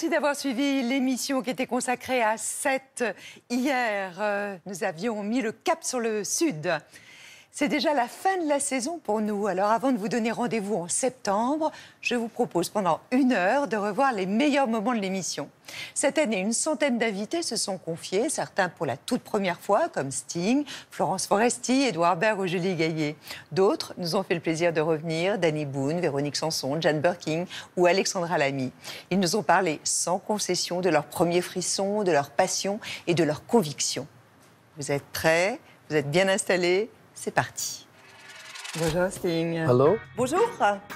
Merci d'avoir suivi l'émission qui était consacrée à Sète. Hier, nous avions mis le cap sur le sud. C'est déjà la fin de la saison pour nous. Alors avant de vous donner rendez-vous en septembre, je vous propose pendant 1 heure de revoir les meilleurs moments de l'émission. Cette année, une centaine d'invités se sont confiés, certains pour la toute première fois, comme Sting, Florence Foresti, Édouard Baird ou Julie Gaillet. D'autres nous ont fait le plaisir de revenir, Danny Boone, Véronique Sanson, Jane Birkin ou Alexandra Lamy. Ils nous ont parlé sans concession de leurs premiers frissons, de leur passion et de leurs convictions. Vous êtes prêts? Vous êtes bien installés? C'est parti. Bonjour Sting. Hello. Bonjour.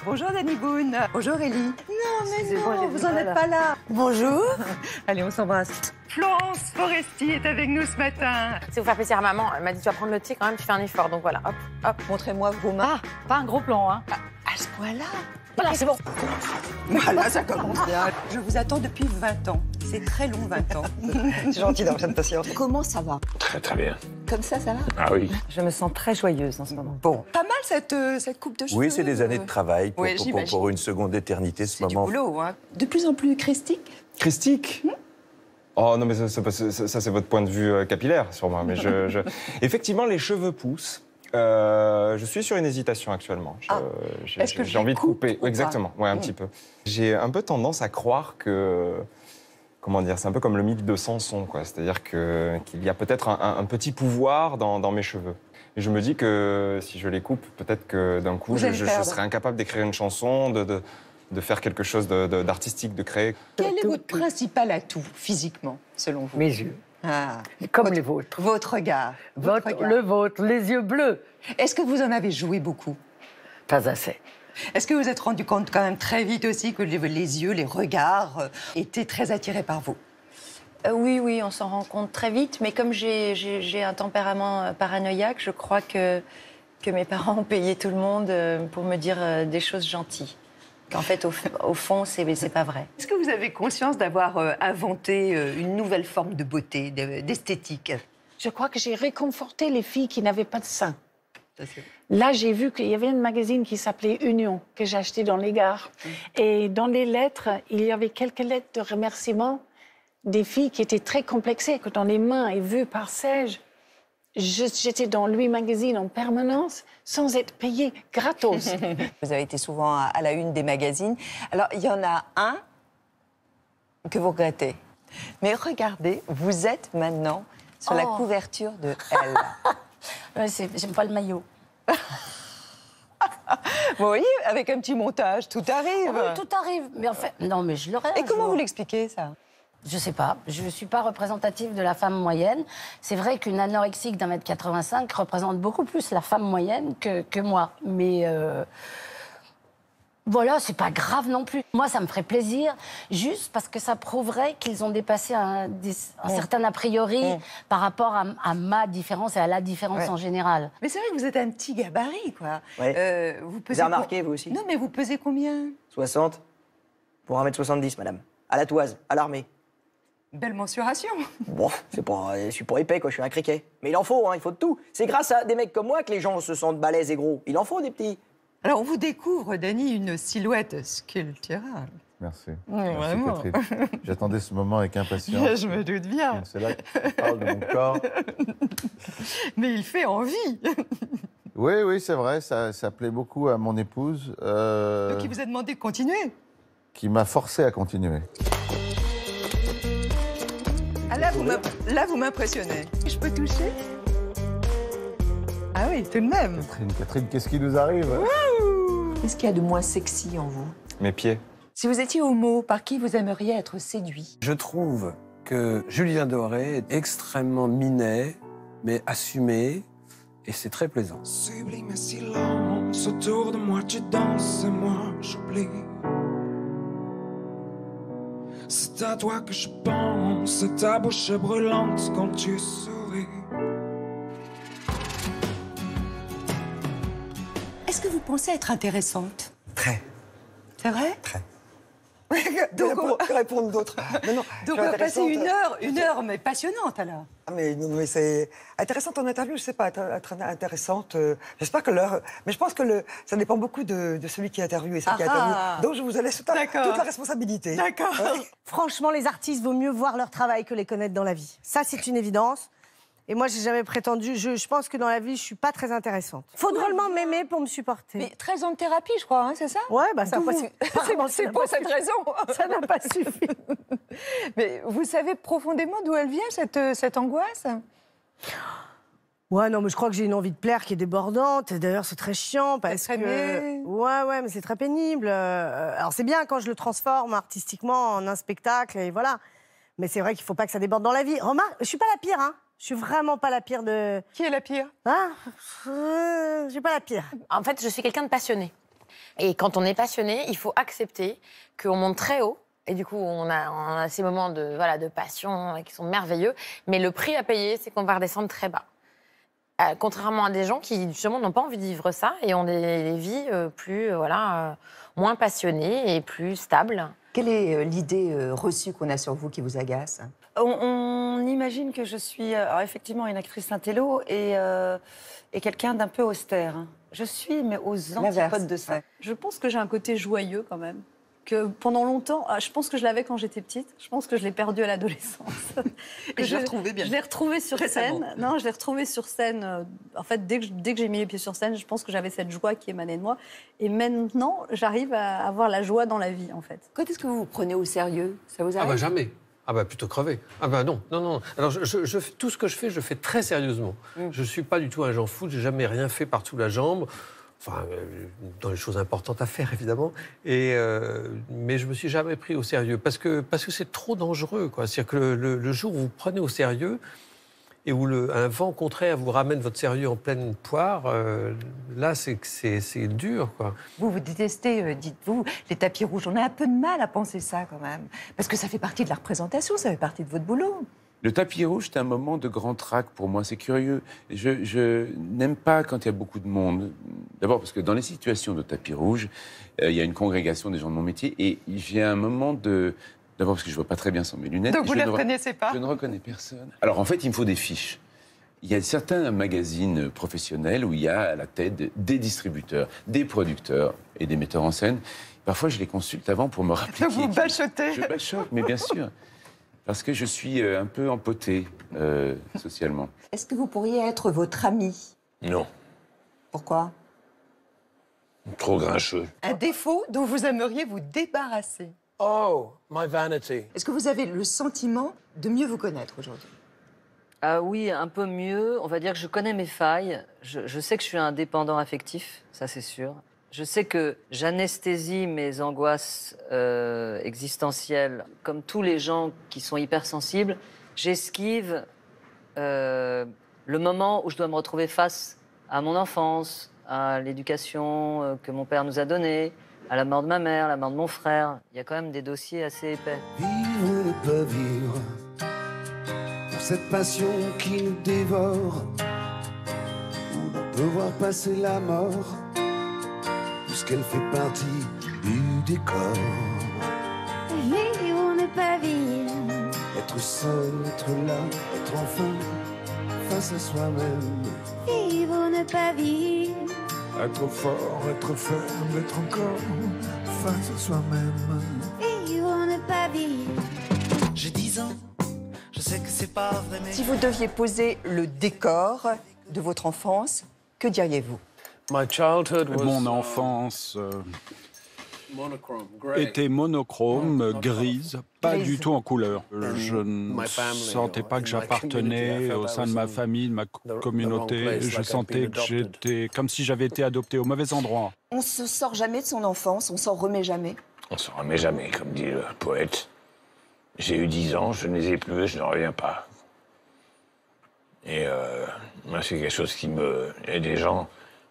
Bonjour Danny Boone. Bonjour Ellie. Non mais non, vous n'en êtes là. pas là. Bonjour. Allez, on s'embrasse. Florence Foresti est avec nous ce matin. C'est vous faire plaisir à maman. Elle m'a dit, tu vas prendre le thé quand même, tu fais un effort. Donc voilà, hop, hop. Montrez-moi vos mains. Ah, pas un gros plan, hein. À ce point-là. Voilà, c'est bon. Voilà, ça commence bien. Je vous attends depuis 20 ans. C'est très long, 20 ans. C'est gentil d'avoir cette patience. Comment ça va? Très très bien. Comme ça va? Ah oui. Je me sens très joyeuse en ce moment. Bon. Pas mal cette coupe de cheveux. Oui, c'est des années de travail Oui, j'imagine. pour une seconde éternité, ce C'est du moment. boulot, hein. De plus en plus christique. Christique. Oh non, mais ça c'est votre point de vue capillaire sur moi. Mais Effectivement, les cheveux poussent. Je suis sur une hésitation actuellement. Est-ce que J'ai envie de couper. ou pas? Exactement, ouais, un petit peu. J'ai un peu tendance à croire que... Comment dire? C'est un peu comme le mythe de Samson, quoi. C'est-à-dire qu'il y a peut-être un petit pouvoir dans mes cheveux. Et je me dis que si je les coupe, peut-être que d'un coup, je serais incapable d'écrire une chanson, de faire quelque chose d'artistique, de créer. Quel est votre principal atout, physiquement, selon vous? Mes yeux, Ah, comme les vôtres. votre regard. Le vôtre, les yeux bleus. Est-ce que vous en avez joué beaucoup? Pas assez. Est-ce que vous vous êtes rendu compte quand même très vite aussi que les yeux, les regards étaient très attirés par vous? Oui, on s'en rend compte très vite. Mais comme j'ai un tempérament paranoïaque, je crois que mes parents ont payé tout le monde pour me dire des choses gentilles. Qu'en fait, au fond, c'est pas vrai. Est-ce que vous avez conscience d'avoir inventé une nouvelle forme de beauté, d'esthétique? Je crois que j'ai réconforté les filles qui n'avaient pas de seins. Ça, c'est... Là, j'ai vu qu'il y avait une magazine qui s'appelait Union, que j'ai acheté dans les gares. Et dans les lettres, il y avait quelques lettres de remerciement des filles qui étaient très complexées, que dans les mains et vues par Serge. J'étais dans Louis Magazine en permanence, sans être payée, gratos. Vous avez été souvent à la une des magazines. Alors, il y en a un que vous regrettez. Mais regardez, vous êtes maintenant sur la couverture de Elle. J'aime pas le maillot. Vous voyez, avec un petit montage, tout arrive. Oui, tout arrive. Mais en fait, non, mais je l'aurais. Et comment vous l'expliquez, ça? Je sais pas. Je ne suis pas représentative de la femme moyenne. C'est vrai qu'une anorexique d'1m85 représente beaucoup plus la femme moyenne que moi. Mais voilà, c'est pas grave non plus. Moi, ça me ferait plaisir, juste parce que ça prouverait qu'ils ont dépassé un certain a priori par rapport à ma différence et à la différence en général. Mais c'est vrai que vous êtes un petit gabarit, quoi. Ouais. Vous Vous pesez avez remarqué, vous aussi? Non, mais vous pesez combien? 60 pour 1m70, madame. À la toise, à l'armée. Belle mensuration. Bon, je suis pas épais, quoi, je suis un criquet. Mais il en faut, hein, il faut de tout. C'est grâce à des mecs comme moi que les gens se sentent balèzes et gros. Il en faut des petits. Alors, on vous découvre, Dany, une silhouette sculpturale. Merci. Oui, Merci, vraiment. Catherine. J'attendais ce moment avec impatience. Je me doute bien. C'est là que je parle de mon corps. Mais il fait envie. Oui, c'est vrai, ça plaît beaucoup à mon épouse. Donc, il vous a demandé de continuer. Qui m'a forcé à continuer. Ah, là, vous m'impressionnez. Je peux toucher? Ah oui, tout de même. Catherine, qu'est-ce qui nous arrive? Qu'est-ce qu'il y a de moins sexy en vous? Mes pieds. Si vous étiez homo, par qui vous aimeriez être séduit? Je trouve que Julien Doré est extrêmement minet, mais assumé, et c'est très plaisant. Sublime silence, autour de moi tu danses et moi j'oublie. C'est à toi que je pense, c'est ta bouche brûlante quand tu souris. Est-ce que vous pensez être intéressante? Très. C'est vrai? Très. Que répondent d'autres. Donc on va passer une heure, mais passionnante alors. Ah, mais c'est intéressant ton interview, je sais pas, être intéressante. J'espère que l'heure. Mais je pense que ça dépend beaucoup de celui qui interviewe et celle qui interviewe. Donc je vous laisse toute la responsabilité. D'accord. Franchement, les artistes, vaut mieux voir leur travail que les connaître dans la vie. Ça, c'est une évidence. Et moi, j'ai jamais prétendu. Je pense que dans la vie, je suis pas très intéressante. Faut drôlement m'aimer pour me supporter. Mais 13 ans de thérapie, je crois, hein, c'est ça? Ouais, bah ça. C'est pour cette raison. Ça n'a pas suffi. Mais vous savez profondément d'où elle vient cette angoisse? Ouais, non, mais je crois que j'ai une envie de plaire qui est débordante. Et d'ailleurs, c'est très chiant parce que. Ouais, mais c'est très pénible. Alors, c'est bien quand je le transforme artistiquement en un spectacle, et voilà. Mais c'est vrai qu'il faut pas que ça déborde dans la vie. Remarque, je suis pas la pire, hein. Je suis vraiment pas la pire de. Qui est la pire? Hein? Je suis pas la pire. En fait, je suis quelqu'un de passionné. Et quand on est passionné, il faut accepter qu'on monte très haut. Et du coup, on a ces moments de passion qui sont merveilleux. Mais le prix à payer, c'est qu'on va redescendre très bas. Contrairement à des gens qui, justement, n'ont pas envie de vivre ça et ont des vies moins passionnées et plus stables. Quelle est l'idée reçue qu'on a sur vous qui vous agace? On imagine que je suis effectivement une actrice intello et quelqu'un d'un peu austère. Je suis, mais aux antipodes de ça. Ouais. Je pense que j'ai un côté joyeux quand même. Que pendant longtemps, je pense que je l'avais quand j'étais petite. Je pense que je l'ai perdu à l'adolescence. Et je l'ai retrouvé bien. Je l'ai retrouvé sur scène. Non, je l'ai retrouvé sur scène. En fait, dès que j'ai mis les pieds sur scène, je pense que j'avais cette joie qui émanait de moi. Et maintenant, j'arrive à avoir la joie dans la vie, en fait. Quand est-ce que vous vous prenez au sérieux? Ça vous arrive? Ah bah jamais. Ah bah plutôt crevé. Ah bah non. Alors tout ce que je fais très sérieusement. Je suis pas du tout un Jean fou, j'ai jamais rien fait par-dessous la jambe. Enfin, dans les choses importantes à faire, évidemment. Mais je me suis jamais pris au sérieux parce que c'est trop dangereux, quoi. C'est-à-dire que le jour où vous prenez au sérieux et où un vent contraire vous ramène votre sérieux en pleine poire, là, c'est dur, quoi. Vous détestez, dites-vous, les tapis rouges. On a un peu de mal à penser ça, quand même. Parce que ça fait partie de la représentation, ça fait partie de votre boulot. Le tapis rouge, c'est un moment de grand trac pour moi. C'est curieux. Je n'aime pas quand il y a beaucoup de monde. D'abord parce que dans les situations de tapis rouge, il y a une congrégation des gens de mon métier et j'ai un moment de... D'abord parce que je ne vois pas très bien sans mes lunettes. Donc vous ne les reconnaissez pas? Je ne reconnais personne. Alors en fait, il me faut des fiches. Il y a certains magazines professionnels où il y a à la tête des distributeurs, des producteurs et des metteurs en scène. Parfois, je les consulte avant pour me rappeler. Donc vous bachotez? Je bachote, mais bien sûr. Parce que je suis un peu empoté socialement. Est-ce que vous pourriez être votre ami? Non. Pourquoi? Trop grincheux. Un défaut dont vous aimeriez vous débarrasser? Oh, my vanity. Est-ce que vous avez le sentiment de mieux vous connaître aujourd'hui? Oui, un peu mieux. On va dire que je connais mes failles. Je sais que je suis un dépendant affectif, ça c'est sûr. Je sais que j'anesthésie mes angoisses existentielles, comme tous les gens qui sont hypersensibles. J'esquive le moment où je dois me retrouver face à mon enfance, à l'éducation que mon père nous a donnée, à la mort de ma mère, à la mort de mon frère. Il y a quand même des dossiers assez épais. Vivre ne pas vivre, pour cette passion qui nous dévore, où l'on peut voir passer la mort, puisqu'elle fait partie du décor. Vivre ne pas vivre, Être seul, être là, être enfin face à soi-même. vivre ne pas vivre, Être fort, être faible, être encore face à soi-même. vivre ne pas vivre. J'ai 10 ans, je sais que c'est pas vrai, mais... Si vous deviez poser le décor de votre enfance, que diriez-vous? Mon enfance était monochrome, grise, pas du tout en couleur. Je ne sentais pas que j'appartenais au sein de ma famille, de ma communauté. Je sentais que j'étais comme si j'avais été adopté au mauvais endroit. On se sort jamais de son enfance, on s'en remet jamais. On s'en remet jamais, comme dit le poète. J'ai eu 10 ans, je ne les ai plus, je n'en reviens pas. Et moi, c'est quelque chose qui me... Il y a des gens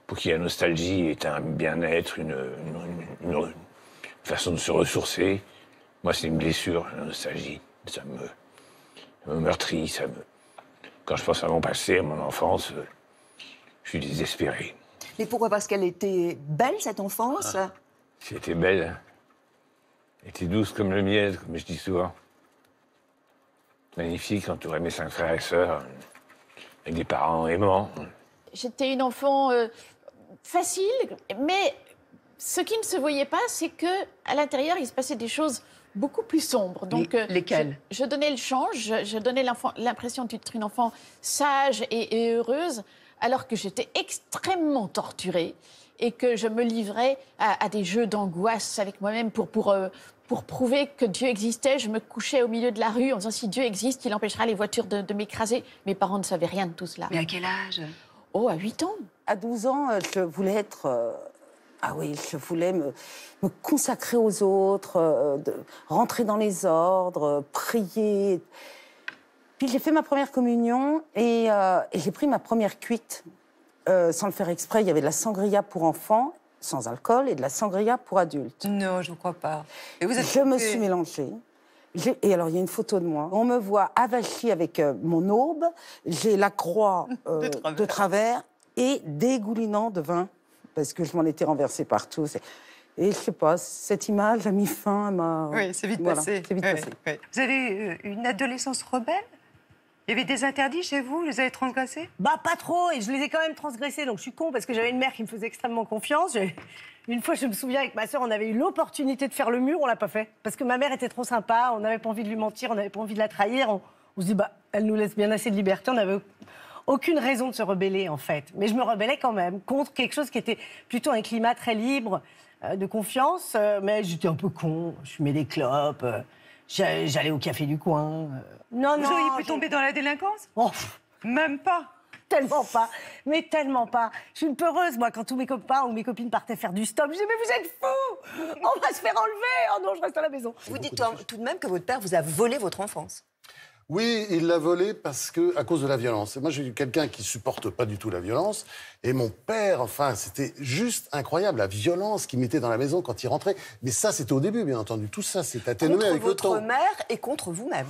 pour qui la nostalgie est un bien-être, une façon de se ressourcer. Moi, c'est une blessure, la nostalgie. Ça me meurtrit, ça me... Quand je pense à mon passé, à mon enfance, je suis désespéré. Mais pourquoi? Parce qu'elle était belle, cette enfance? C'était belle. était douce comme le miel, comme je dis souvent. Magnifique, entouré de mes 5 frères et sœurs, avec des parents aimants. J'étais une enfant facile, mais ce qui ne se voyait pas, c'est que à l'intérieur, il se passait des choses beaucoup plus sombres. Donc, lesquelles? Je donnais le change, je donnais l'impression d'être une enfant sage et heureuse, alors que j'étais extrêmement torturée et que je me livrais à des jeux d'angoisse avec moi-même pour prouver que Dieu existait. Je me couchais au milieu de la rue en disant si Dieu existe, il empêchera les voitures de m'écraser. Mes parents ne savaient rien de tout cela. Mais à quel âge? Oh, à 8 ans. À 12 ans, je voulais être... je voulais me consacrer aux autres, rentrer dans les ordres, prier. Puis j'ai fait ma première communion et j'ai pris ma première cuite. Sans le faire exprès, il y avait de la sangria pour enfants, sans alcool, et de la sangria pour adultes. Non, je ne crois pas. Et je me suis mélangée. Et alors, il y a une photo de moi. On me voit avachie avec mon aube, j'ai la croix de travers et dégoulinant de vin, parce que je m'en étais renversée partout. Et je sais pas, cette image a mis fin à ma... Oui, c'est vite Voilà, passé. c'est vite passé. Vous avez une adolescence rebelle? Il y avait des interdits chez vous? Vous les avez transgressés? Bah, pas trop, et je les ai quand même transgressés, donc je suis con, parce que j'avais une mère qui me faisait extrêmement confiance. Une fois, je me souviens, avec ma sœur, on avait eu l'opportunité de faire le mur, on l'a pas fait. Parce que ma mère était trop sympa, on n'avait pas envie de lui mentir, on n'avait pas envie de la trahir. On se dit, bah, elle nous laisse bien assez de liberté, on n'avait aucune raison de se rebeller, en fait. Mais je me rebellais quand même contre quelque chose qui était plutôt un climat très libre, de confiance. Mais j'étais un peu con, je fumais des clopes, j'allais au café du coin. Non, Vous auriez pu tomber dans la délinquance? Oh, même pas. Tellement pas, mais tellement pas. Je suis une peureuse, moi, quand tous mes copains ou mes copines partaient faire du stop. Je dis, mais vous êtes fous! On va se faire enlever! Oh non, je reste à la maison. Vous dites tout de même que votre père vous a volé votre enfance. Oui, il l'a volé à cause de la violence. Et moi, j'ai eu quelqu'un qui supporte pas du tout la violence. Et mon père, enfin, c'était juste incroyable, la violence qu'il mettait dans la maison quand il rentrait. Mais ça, c'était au début, bien entendu. Tout ça, c'est atténué avec le temps. Contre votre mère et contre vous-même.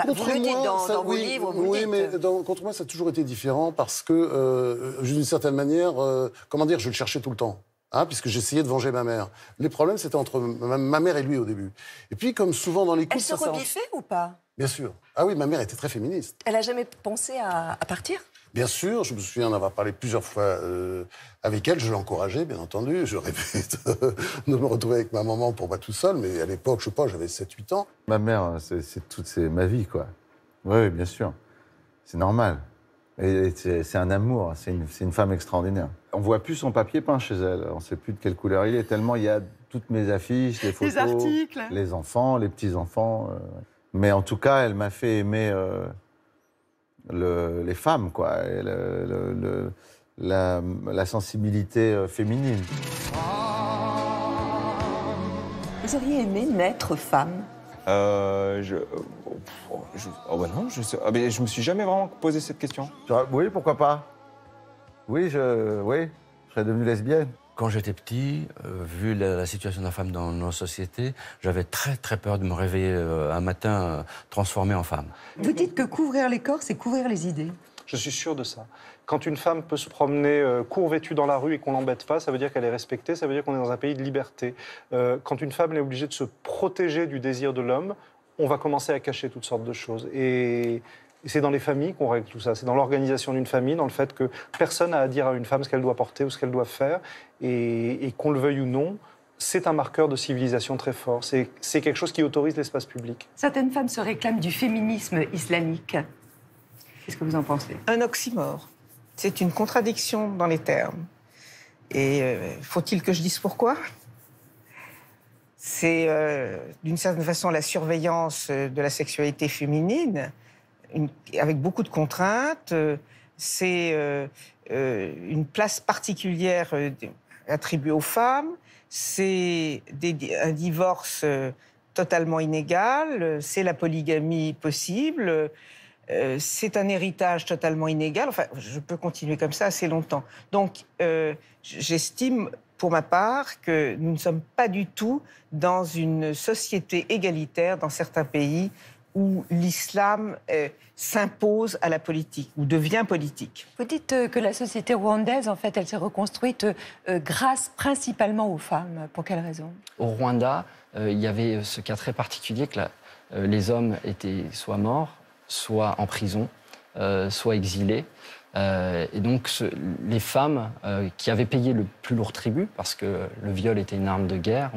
Contre vous le dites moi, dans vos livres, vous oui, le dites. mais contre moi, ça a toujours été différent parce que, d'une certaine manière, comment dire, je le cherchais tout le temps. Puisque j'essayais de venger ma mère. Les problèmes, c'était entre ma mère et lui au début. Et puis, comme souvent dans les couples... Elle se rebiffait ou pas? Bien sûr. Ah oui, ma mère était très féministe. Elle n'a jamais pensé à partir? Bien sûr, je me souviens d'avoir parlé plusieurs fois avec elle. Je l'encourageais, bien entendu. Je rêvais de me retrouver avec ma maman pour pas tout seul. Mais à l'époque, je sais pas, j'avais 7-8 ans. Ma mère, c'est ma vie, quoi. Oui, bien sûr. C'est normal. Et c'est un amour. C'est une femme extraordinaire. On voit plus son papier peint chez elle. On sait plus de quelle couleur il est, tellement il y a toutes mes affiches, les photos, les articles, les enfants, les petits-enfants. Mais en tout cas, elle m'a fait aimer les femmes, quoi. Et la sensibilité féminine. Vous auriez aimé naître femme? Oh bah non, je me suis jamais vraiment posé cette question. Oui, pourquoi pas? Oui, je serais devenue lesbienne. Quand j'étais petit, vu la situation de la femme dans nos sociétés, j'avais très très peur de me réveiller un matin transformé en femme. Vous dites que couvrir les corps, c'est couvrir les idées. Je suis sûr de ça. Quand une femme peut se promener court vêtue dans la rue et qu'on l'embête pas, ça veut dire qu'elle est respectée, ça veut dire qu'on est dans un pays de liberté. Quand une femme est obligée de se protéger du désir de l'homme, on va commencer à cacher toutes sortes de choses. Et c'est dans les familles qu'on règle tout ça. C'est dans l'organisation d'une famille, dans le fait que personne n'a à dire à une femme ce qu'elle doit porter ou ce qu'elle doit faire. Et qu'on le veuille ou non, c'est un marqueur de civilisation très fort. C'est quelque chose qui autorise l'espace public. Certaines femmes se réclament du féminisme islamique. Qu'est-ce que vous en pensez? Un oxymore. C'est une contradiction dans les termes. Et faut-il que je dise pourquoi? C'est d'une certaine façon la surveillance de la sexualité féminine, avec beaucoup de contraintes. C'est une place particulière attribuée aux femmes. C'est un divorce totalement inégal. C'est la polygamie possible. C'est un héritage totalement inégal. Enfin, je peux continuer comme ça assez longtemps. Donc, j'estime, pour ma part, que nous ne sommes pas du tout dans une société égalitaire dans certains pays où l'islam s'impose à la politique, ou devient politique. Vous dites que la société rwandaise, en fait, elle s'est reconstruite grâce principalement aux femmes. Pour quelle raison? Au Rwanda, il y avait ce cas très particulier que les hommes étaient soit morts, soit en prison, soit exilés. Et donc, les femmes qui avaient payé le plus lourd tribut, parce que le viol était une arme de guerre,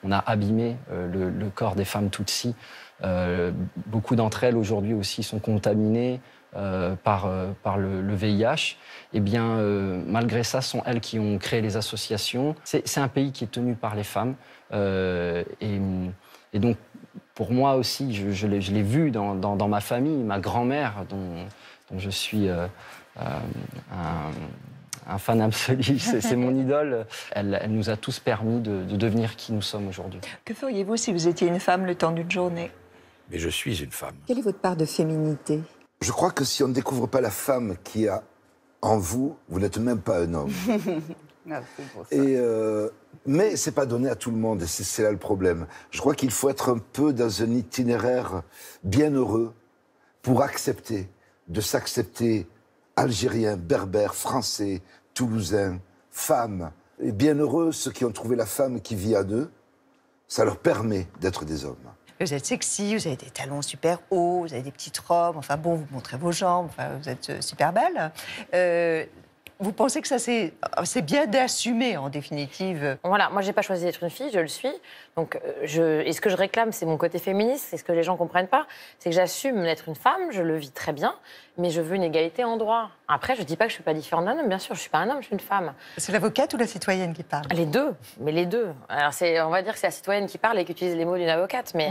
on a abîmé le corps des femmes Tutsis. Beaucoup d'entre elles, aujourd'hui aussi, sont contaminées par le VIH. Eh bien, malgré ça, ce sont elles qui ont créé les associations. C'est un pays qui est tenu par les femmes. Et donc, pour moi aussi, je l'ai vu dans ma famille, ma grand-mère, dont je suis un fan absolu, c'est mon idole. Elle nous a tous permis de devenir qui nous sommes aujourd'hui. Que feriez-vous si vous étiez une femme le temps d'une journée? Mais je suis une femme. Quelle est votre part de féminité? Je crois que si on ne découvre pas la femme qui a en vous, vous n'êtes même pas un homme. Merci pour ça. Mais c'est pas donné à tout le monde, et c'est là le problème. Je crois qu'il faut être un peu dans un itinéraire bien heureux pour accepter, de s'accepter algérien, berbère, français, toulousain, femme. Et bien heureux, ceux qui ont trouvé la femme qui vit à eux, ça leur permet d'être des hommes. Vous êtes sexy, vous avez des talons super hauts, vous avez des petites robes, enfin bon, vous montrez vos jambes, enfin, vous êtes super belle. Vous pensez que ça c'est bien d'assumer en définitive? Voilà, moi j'ai pas choisi d'être une fille, je le suis. Donc et ce que je réclame, c'est mon côté féministe, c'est ce que les gens comprennent pas, c'est que j'assume d'être une femme, je le vis très bien, mais je veux une égalité en droit. Après, je dis pas que je suis pas différente d'un homme, bien sûr, je suis pas un homme, je suis une femme. C'est l'avocate ou la citoyenne qui parle? Les deux, mais les deux. Alors on va dire que c'est la citoyenne qui parle et qui utilise les mots d'une avocate, mais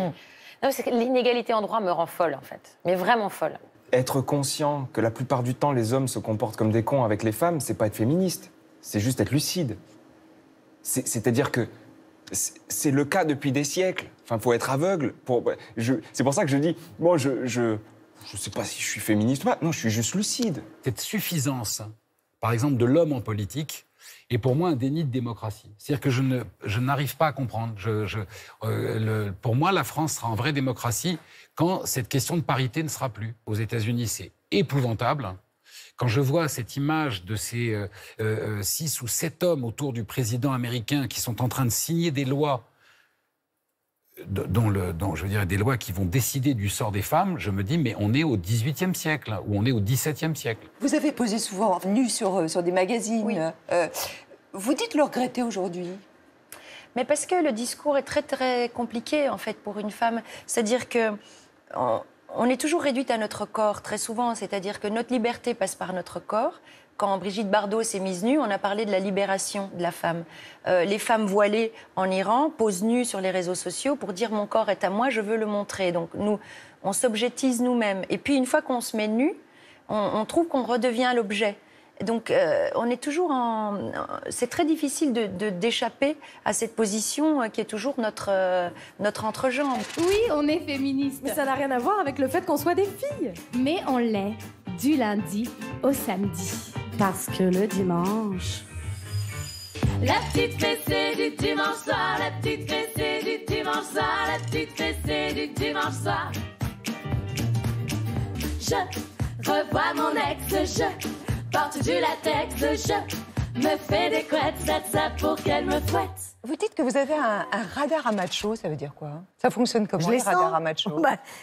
non, c'est que l'inégalité en droit me rend folle en fait, mais vraiment folle. Être conscient que la plupart du temps, les hommes se comportent comme des cons avec les femmes, c'est pas être féministe. C'est juste être lucide. C'est-à-dire que c'est le cas depuis des siècles. Enfin, faut être aveugle. C'est pour ça que je dis, moi, je sais pas si je suis féministe ou pas. Non, je suis juste lucide. Cette suffisance, par exemple, de l'homme en politique, est pour moi un déni de démocratie. C'est-à-dire que je n'arrive pas à comprendre. Pour moi, la France sera en vraie démocratie quand cette question de parité ne sera plus. Aux États-Unis, c'est épouvantable. Quand je vois cette image de ces 6 ou 7 hommes autour du président américain qui sont en train de signer des lois, je veux dire, des lois qui vont décider du sort des femmes, je me dis, mais on est au XVIIIe siècle, ou on est au XVIIe siècle. Vous avez posé souvent nu sur des magazines. Oui. Vous dites le regretter aujourd'hui? Mais parce que le discours est très très compliqué en fait pour une femme. C'est-à-dire que on est toujours réduite à notre corps très souvent. C'est-à-dire que notre liberté passe par notre corps. Quand Brigitte Bardot s'est mise nue, on a parlé de la libération de la femme. Les femmes voilées en Iran posent nues sur les réseaux sociaux pour dire « mon corps est à moi, je veux le montrer ». Donc nous, on s'objectise nous-mêmes. Et puis une fois qu'on se met nu, on trouve qu'on redevient l'objet. Donc on est toujours en... C'est très difficile d'échapper à cette position qui est toujours notre entrejambe. Oui, on est féministe. Mais ça n'a rien à voir avec le fait qu'on soit des filles. Mais on l'est du lundi au samedi. Parce que le dimanche... La petite fessée du dimanche soir, la petite fessée du dimanche soir, la petite fessée du dimanche soir. Je revois mon ex, je porte du latex, je me fais des couettes, c'est ça pour qu'elle me fouette. Vous dites que vous avez un radar à macho, ça veut dire quoi? Ça fonctionne comment, les radars à macho?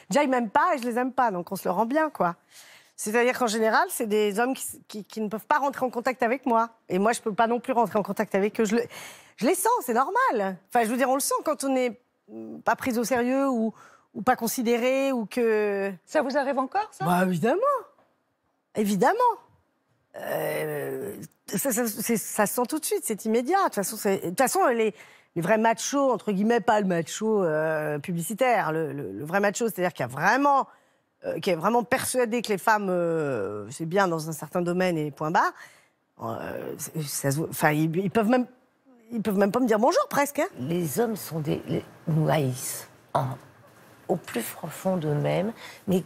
Déjà, ils m'aiment pas et je les aime pas, donc on se le rend bien, quoi. C'est-à-dire qu'en général, c'est des hommes qui ne peuvent pas rentrer en contact avec moi. Et moi, je ne peux pas non plus rentrer en contact avec eux. Je les sens, c'est normal. Enfin, je veux dire, on le sent quand on n'est pas pris au sérieux ou pas considéré ou que... Ça vous arrive encore, ça? Bah, évidemment. Évidemment. Ça se sent tout de suite, c'est immédiat. De toute façon, les vrais machos, entre guillemets, pas le macho publicitaire, le vrai macho, c'est-à-dire qui est vraiment persuadé que les femmes, c'est bien dans un certain domaine et point barre, ils peuvent même pas me dire bonjour, presque. Hein. Les hommes nous haïssent au plus profond d'eux-mêmes, mais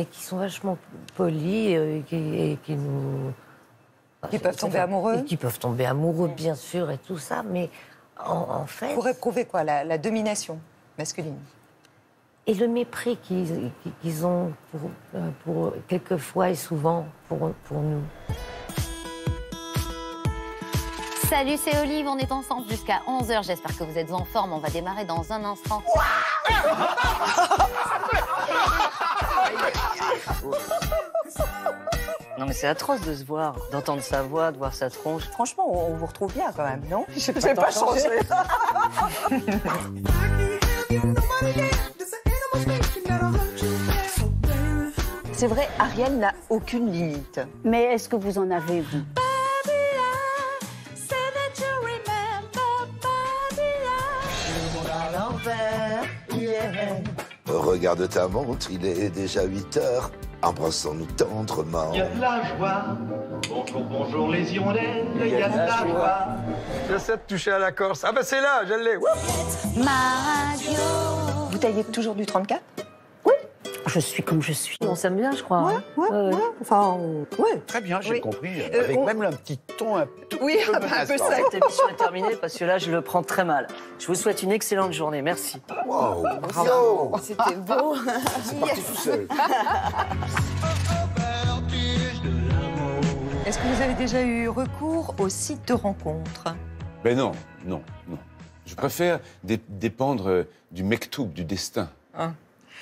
qui sont vachement polis et qui nous... Qui peuvent tomber amoureux. Qui peuvent tomber amoureux, bien sûr, et tout ça, mais en fait... Pour éprouver quoi, la domination masculine? et le mépris qu'ils ont pour quelquefois et souvent pour nous. Salut, c'est Olive, on est ensemble jusqu'à 11h. J'espère que vous êtes en forme, on va démarrer dans un instant. Non mais c'est atroce de se voir, d'entendre sa voix, de voir sa tronche. Franchement, on vous retrouve bien quand même, non? Je n'ai pas changé. C'est vrai, Ariel n'a aucune limite. Mais est-ce que vous en avez, vous? Regarde ta montre, il est déjà 8 heures. Embrassons-nous tendrement. Il y a de la joie. Bonjour, bonjour les hirondelles. Il y a de la joie. J'essaie de toucher à la Corse. Ah ben c'est là, je l'ai. Vous taillez toujours du 34? Je suis comme je suis. On s'aime bien, je crois. Ouais. Enfin, ouais. Très bien, j'ai Oui. compris. Avec même un petit ton un tout Oui, petit peu un peu menaçant. sec. Cette émission est terminée parce que là, je le prends très mal. Je vous souhaite une excellente journée. Merci. Wow. Bravo. C'était beau. C'est parti tout seul. Est-ce que vous avez déjà eu recours au site de rencontre? Ben non. Je préfère dépendre du mektoub, du destin,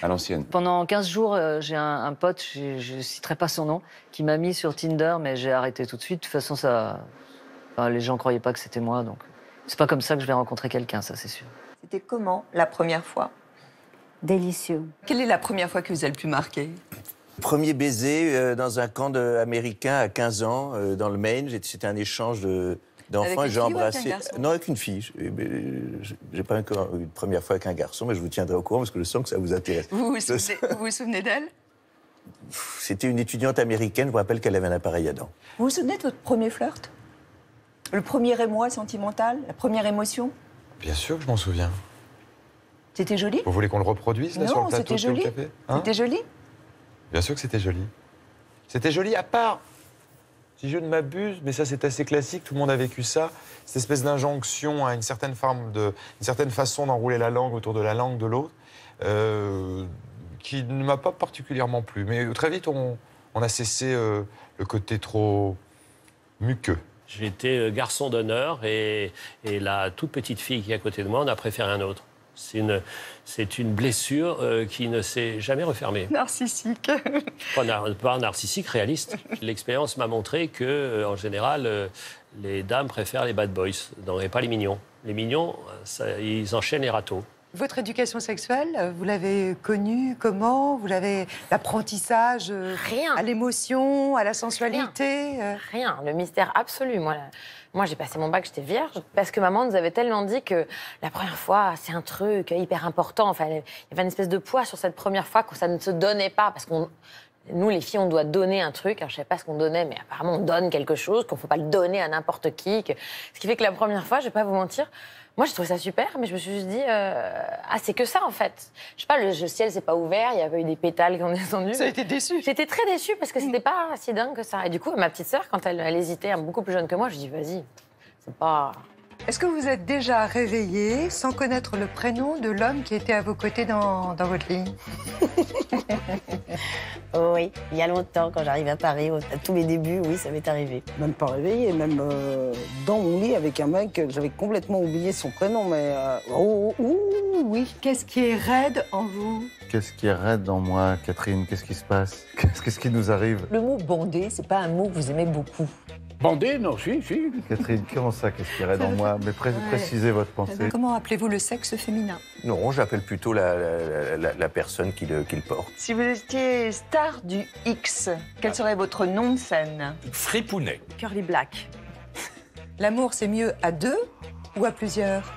à l'ancienne. Pendant 15 jours, j'ai un pote, je ne citerai pas son nom, qui m'a mis sur Tinder, mais j'ai arrêté tout de suite. De toute façon, les gens ne croyaient pas que c'était moi, donc c'est pas comme ça que je vais rencontrer quelqu'un, ça c'est sûr. C'était comment la première fois? Délicieux. Quelle est la première fois que vous avez le plus marqué? Premier baiser dans un camp américain à 15 ans, dans le Maine. C'était un échange d'enfants. Avec une J'ai fille ou avec embrassé. un garçon? Non, avec une fille. J'ai pas encore eu une première fois avec un garçon, mais je vous tiendrai au courant parce que je sens que ça vous intéresse. Vous vous souvenez d'elle? C'était une étudiante américaine. Je me rappelle qu'elle avait un appareil à dents. Vous vous souvenez de votre premier flirt? Le premier émoi sentimental? La première émotion? Bien sûr que je m'en souviens. C'était joli? Vous voulez qu'on le reproduise là sur le Non, plateau c'était de joli. café Hein? C'était joli? Bien sûr que c'était joli. C'était joli à part, si je ne m'abuse, mais ça c'est assez classique, tout le monde a vécu ça, cette espèce d'injonction à une certaine façon d'enrouler la langue autour de la langue de l'autre, qui ne m'a pas particulièrement plu. Mais très vite, on a cessé le côté trop muqueux. J'ai été garçon d'honneur et la toute petite fille qui est à côté de moi, on a préféré un autre. C'est une blessure qui ne s'est jamais refermée. Narcissique. Pas narcissique, réaliste. L'expérience m'a montré que, en général, les dames préfèrent les bad boys, et pas les mignons. Les mignons, ils enchaînent les râteaux. Votre éducation sexuelle, vous l'avez connue comment? Vous l'avez l'apprentissage à l'émotion, à la sensualité? Rien, le mystère absolu. Moi, j'ai passé mon bac, j'étais vierge, parce que maman nous avait tellement dit que la première fois, c'est un truc hyper important. Enfin, il y avait une espèce de poids sur cette première fois que ça ne se donnait pas, parce qu'on... Nous, les filles, on doit donner un truc. Alors, je ne savais pas ce qu'on donnait, mais apparemment, on donne quelque chose, qu'on ne faut pas le donner à n'importe qui. Ce qui fait que la première fois, je ne vais pas vous mentir, moi, j'ai trouvé ça super, mais je me suis juste dit, c'est que ça, en fait. Je sais pas, le ciel s'est pas ouvert, il y avait eu des pétales qui ont descendu. Ça a été déçue. J'étais très déçue parce que c'était pas si dingue que ça. Et du coup, ma petite sœur, quand elle hésitait, beaucoup plus jeune que moi, je dis, vas-y, c'est pas... Est-ce que vous êtes déjà réveillée sans connaître le prénom de l'homme qui était à vos côtés dans votre lit? Oui, il y a longtemps, quand j'arrive à Paris, à tous mes débuts, oui, ça m'est arrivé. Même pas réveillé, même dans mon lit avec un mec, j'avais complètement oublié son prénom, mais oui. Qu'est-ce qui est raide en vous? Qu'est-ce qui est raide en moi, Catherine? Qu'est-ce qui se passe? Qu'est-ce qui nous arrive? Le mot bandé, c'est pas un mot que vous aimez beaucoup. Bandé, non, si. Catherine, comment ça, qu'est-ce qui est raide en moi? Mais précisez votre pensée. Comment appelez-vous le sexe féminin? Non, j'appelle plutôt la personne qui le porte. Si vous étiez star du X, quel serait votre nom de scène? Fripounet. Curly Black. L'amour, c'est mieux à deux ou à plusieurs?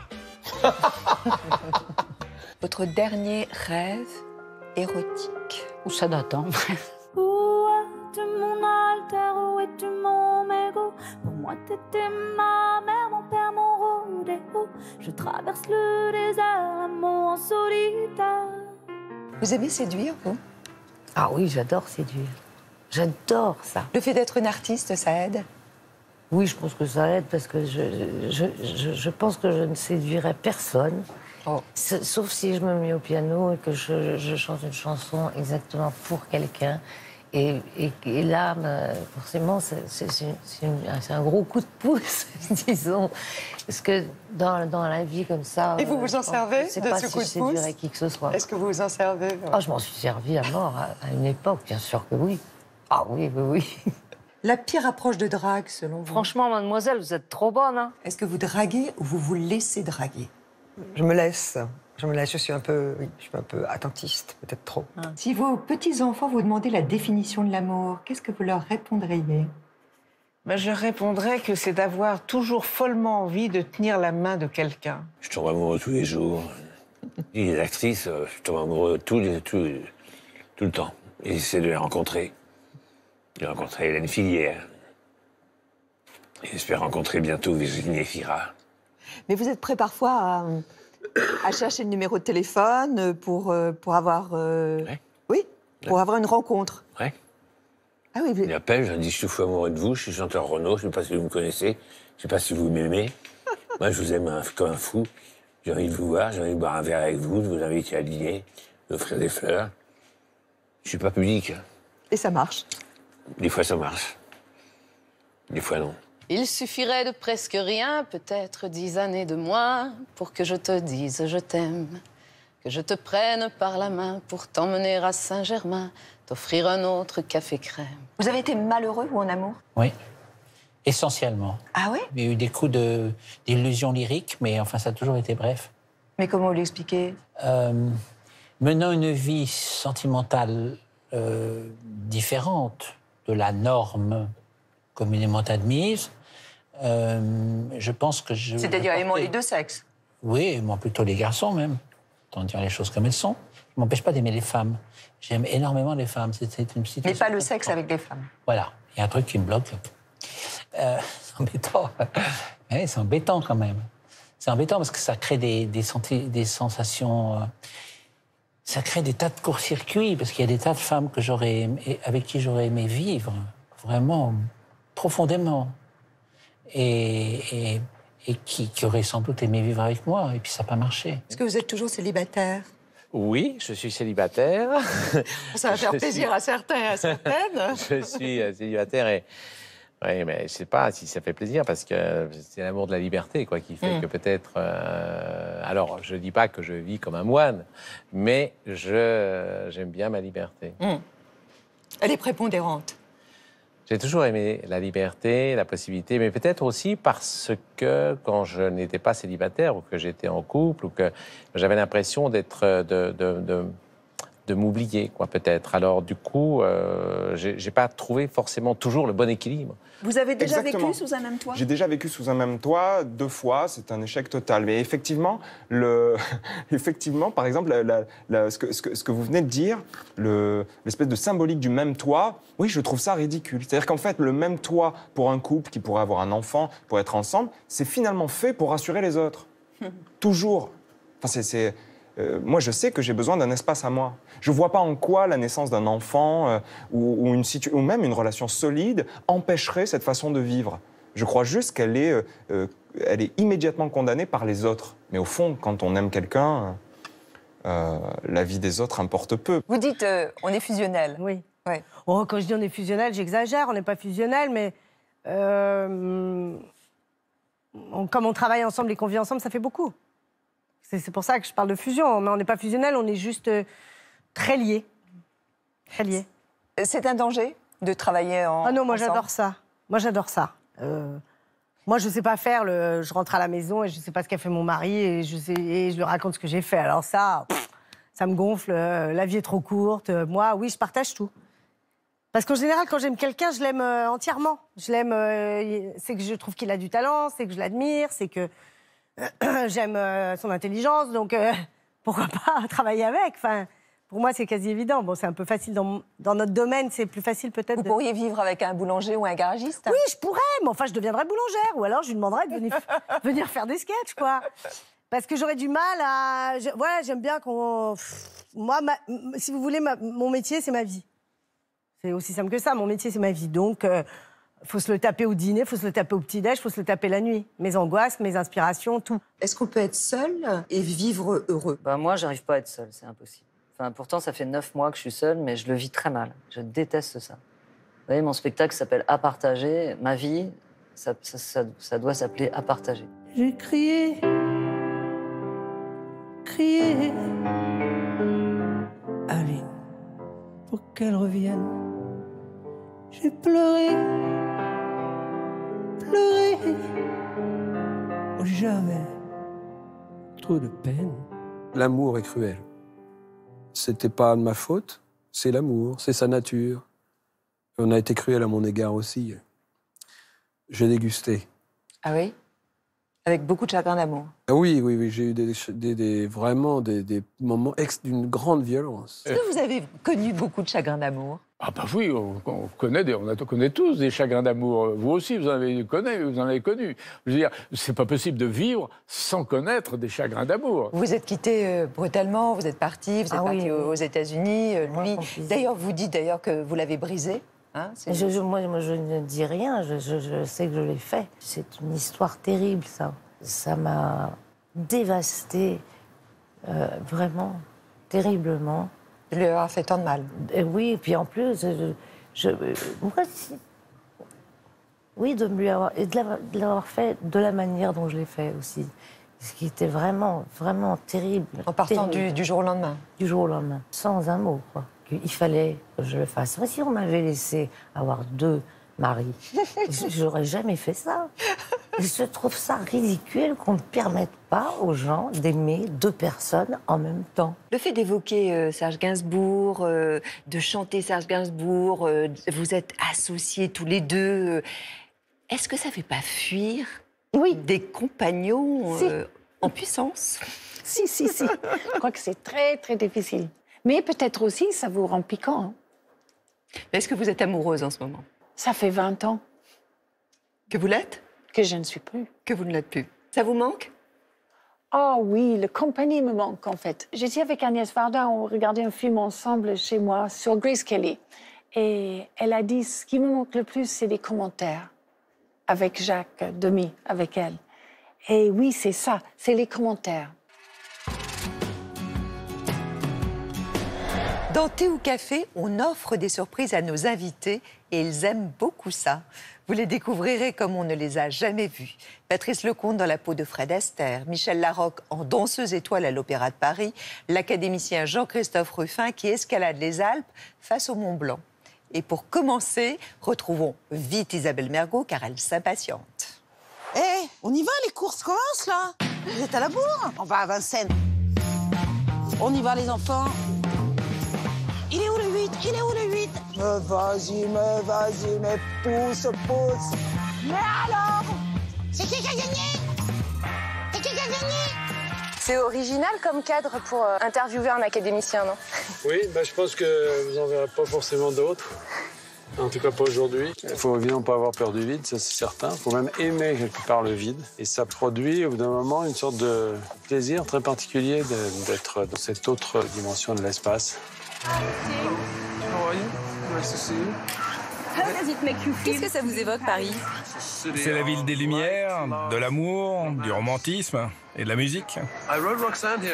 Votre dernier rêve érotique? Ou ça date, hein? Où es-tu mon alter, où es-tu mon mégot? Pour moi t'étais ma mère, mon père, mon rodéo. Je traverse le désert, l'amour en solitaire. Vous aimez séduire, vous? Ah oui, j'adore séduire. J'adore ça. Le fait d'être une artiste, ça aide? Oui, je pense que ça aide parce que je pense que je ne séduirais personne Sauf si je me mets au piano et que je chante une chanson exactement pour quelqu'un. Et là, forcément, c'est un gros coup de pouce, disons. Parce que dans la vie comme ça... Et vous vous en servez de ce coup de pouce? À qui que ce soit. Est-ce que vous vous en servez? Oh, je m'en suis servi à mort à une époque, bien sûr que oui. Ah oui, oui, oui. La pire approche de drague, selon vous? Franchement, mademoiselle, vous êtes trop bonne. Hein. Est-ce que vous draguez ou vous vous laissez draguer? Je me laisse. Je suis un peu attentiste, peut-être trop. Si vos petits-enfants vous demandaient la définition de l'amour, qu'est-ce que vous leur répondriez? Je répondrais que c'est d'avoir toujours follement envie de tenir la main de quelqu'un. Je tombe amoureux tous les jours. Et les actrices, je tombe amoureux tout le temps. Et j'essaie de les rencontrer. J'ai rencontré Hélène Filière. Et j'espère rencontrer bientôt Virginie Efira. Mais vous êtes prêt parfois à chercher le numéro de téléphone pour avoir... Oui, pour avoir une rencontre. Ouais. Ah oui, Il appelle, je dis, je suis fou amoureux de vous, je suis chanteur Renaud, je ne sais pas si vous me connaissez, je ne sais pas si vous m'aimez. Moi, je vous aime comme un fou. J'ai envie de vous voir, j'ai envie de boire un verre avec vous, de vous inviter à dîner, d'offrir des fleurs. Je ne suis pas public. Et ça marche? Des fois, ça marche. Des fois, non. Il suffirait de presque rien, peut-être 10 années de moins, pour que je te dise je t'aime, que je te prenne par la main pour t'emmener à Saint-Germain, t'offrir un autre café crème. Vous avez été malheureux ou en amour? Oui, essentiellement. Ah oui? Il y a eu des coups d'illusion lyrique, mais enfin, ça a toujours été bref. Mais comment vous l'expliquez? Menant une vie sentimentale différente de la norme communément admise, je pense que je... C'est-à-dire aimant les deux sexes? Oui, moi plutôt les garçons même, tant dire les choses comme elles sont. Je ne m'empêche pas d'aimer les femmes. J'aime énormément les femmes. C'est une situation... Mais pas le sexe avec les femmes. Voilà, il y a un truc qui me bloque. C'est embêtant. Ouais, c'est embêtant quand même. C'est embêtant parce que ça crée des sensations... ça crée des tas de court-circuits, parce qu'il y a des tas de femmes avec qui j'aurais aimé vivre, vraiment, profondément. Et qui auraient sans doute aimé vivre avec moi, et puis ça n'a pas marché. Est-ce que vous êtes toujours célibataire? Oui, je suis célibataire. Ça va faire plaisir à certains et à certaines. Je suis célibataire et... Oui, mais je ne sais pas si ça fait plaisir, parce que c'est l'amour de la liberté quoi, qui fait que peut-être... Alors, je ne dis pas que je vis comme un moine, mais j'aime bien ma liberté. Elle est prépondérante. J'ai toujours aimé la liberté, la possibilité, mais peut-être aussi parce que quand je n'étais pas célibataire ou que j'étais en couple ou que j'avais l'impression d'être de m'oublier, quoi, peut-être. Alors, du coup, j'ai pas trouvé forcément toujours le bon équilibre. Vous avez déjà Exactement. vécu sous un même toit? J'ai déjà vécu sous un même toit 2 fois, c'est un échec total. Mais effectivement, effectivement par exemple, ce que vous venez de dire, l'espèce de symbolique du même toit, oui, je trouve ça ridicule. C'est-à-dire qu'en fait, le même toit pour un couple qui pourrait avoir un enfant, pour être ensemble, c'est finalement fait pour rassurer les autres. Toujours. Enfin, moi, je sais que j'ai besoin d'un espace à moi. Je ne vois pas en quoi la naissance d'un enfant ou même une relation solide empêcherait cette façon de vivre. Je crois juste qu'elle est immédiatement condamnée par les autres. Mais au fond, quand on aime quelqu'un, la vie des autres importe peu. Vous dites on est fusionnel. Oui. Ouais. Oh, quand je dis on est fusionnel, j'exagère, on n'est pas fusionnel, mais comme on travaille ensemble et qu'on vit ensemble, ça fait beaucoup. C'est pour ça que je parle de fusion. Mais on n'est pas fusionnel, on est juste très liés. Très liés. C'est un danger de travailler ensemble? Ah non, moi j'adore ça. Moi j'adore ça. Moi je ne sais pas faire, je rentre à la maison et je ne sais pas ce qu'a fait mon mari et je lui raconte ce que j'ai fait. Alors ça me gonfle, la vie est trop courte. Moi, oui, je partage tout. Parce qu'en général, quand j'aime quelqu'un, je l'aime entièrement. Je l'aime, c'est que je trouve qu'il a du talent, c'est que je l'admire, c'est que j'aime son intelligence, donc pourquoi pas travailler avec? Enfin, pour moi, c'est quasi évident. Bon, c'est un peu facile dans notre domaine, c'est plus facile peut-être. Vous pourriez vivre avec un boulanger ou un garagiste? Oui, je pourrais, mais enfin, je deviendrais boulangère, ou alors je lui demanderais de venir faire des sketchs, quoi. Parce que j'aurais du mal à... Voilà, j'aime bien qu'on... Moi, si vous voulez, mon métier, c'est ma vie. C'est aussi simple que ça, mon métier, c'est ma vie. Donc, Faut se le taper au dîner, faut se le taper au petit-déj, faut se le taper la nuit. Mes angoisses, mes inspirations, tout. Est-ce qu'on peut être seul et vivre heureux? Bah, moi, j'arrive pas à être seule, c'est impossible. Enfin, pourtant, ça fait 9 mois que je suis seule, mais je le vis très mal. Je déteste ça. Vous voyez, mon spectacle s'appelle À partager. Ma vie, ça doit s'appeler À partager. J'ai crié, crié, Aline, pour qu'elle revienne. J'ai pleuré, pleuré, oh, j'avais trop de peine. L'amour est cruel. C'était pas de ma faute, c'est l'amour, c'est sa nature. On a été cruel à mon égard aussi. J'ai dégusté. Ah oui? Avec beaucoup de chagrin d'amour. Ah oui, j'ai eu vraiment des moments d'une grande violence. Est-ce que vous avez connu beaucoup de chagrin d'amour? Ah bah oui, on connaît tous des chagrins d'amour. Vous aussi, vous en avez connu. Je veux dire, c'est pas possible de vivre sans connaître des chagrins d'amour. Vous êtes quitté brutalement, vous êtes parti, parti aux États-Unis. Lui, d'ailleurs, vous dites que vous l'avez brisé. Hein, moi, je ne dis rien, je sais que je l'ai fait. C'est une histoire terrible, ça. Ça m'a dévastée, vraiment, terriblement. De lui avoir fait tant de mal. Et oui, et puis en plus, oui, de l'avoir fait de la manière dont je l'ai fait aussi. Ce qui était vraiment, vraiment terrible. En partant terrible. du jour au lendemain. Du jour au lendemain, sans un mot, quoi. Il fallait que je le fasse. Mais si on m'avait laissé avoir 2 maris, j'aurais jamais fait ça. Je trouve ça ridicule qu'on ne permette pas aux gens d'aimer 2 personnes en même temps. Le fait d'évoquer Serge Gainsbourg, de chanter Serge Gainsbourg, vous êtes associés tous les deux. Est-ce que ça ne fait pas fuir des compagnons en puissance? Si. Je crois que c'est très, très difficile. Mais peut-être aussi, ça vous rend piquant. Hein. Est-ce que vous êtes amoureuse en ce moment? Ça fait 20 ans. Que vous l'êtes? Que je ne suis plus. Que vous ne l'êtes plus. Ça vous manque? Ah oui, la compagnie me manque en fait. J'étais avec Agnès Varda, on regardait un film ensemble chez moi sur Grace Kelly. Et elle a dit, ce qui me manque le plus, c'est des commentaires. Avec Jacques Demy, avec elle. Et oui, c'est ça, c'est les commentaires. Dans Thé ou Café, on offre des surprises à nos invités et ils aiment beaucoup ça. Vous les découvrirez comme on ne les a jamais vus. Patrice Lecomte dans la peau de Fred Astaire, Michel Larocque en danseuse étoile à l'Opéra de Paris, l'académicien Jean-Christophe Ruffin qui escalade les Alpes face au Mont Blanc. Et pour commencer, retrouvons vite Isabelle Mergo car elle s'impatiente. On y va, les courses commencent là. Vous êtes à la bourre? On va à Vincennes. On y va les enfants. Il est où le 8? Il est où le 8? Mais vas-y, pousse. Mais alors? C'est qui a gagné? C'est qui a gagné? C'est original comme cadre pour interviewer un académicien, non? Oui, je pense que vous n'en verrez pas forcément d'autres. En tout cas, pas aujourd'hui. Il faut évidemment pas avoir peur du vide, ça c'est certain. Il faut même aimer quelque part le vide. Et ça produit, au bout d'un moment, une sorte de plaisir très particulier d'être dans cette autre dimension de l'espace. Qu'est-ce que ça vous évoque, Paris? C'est la ville des lumières, de l'amour, du romantisme et de la musique.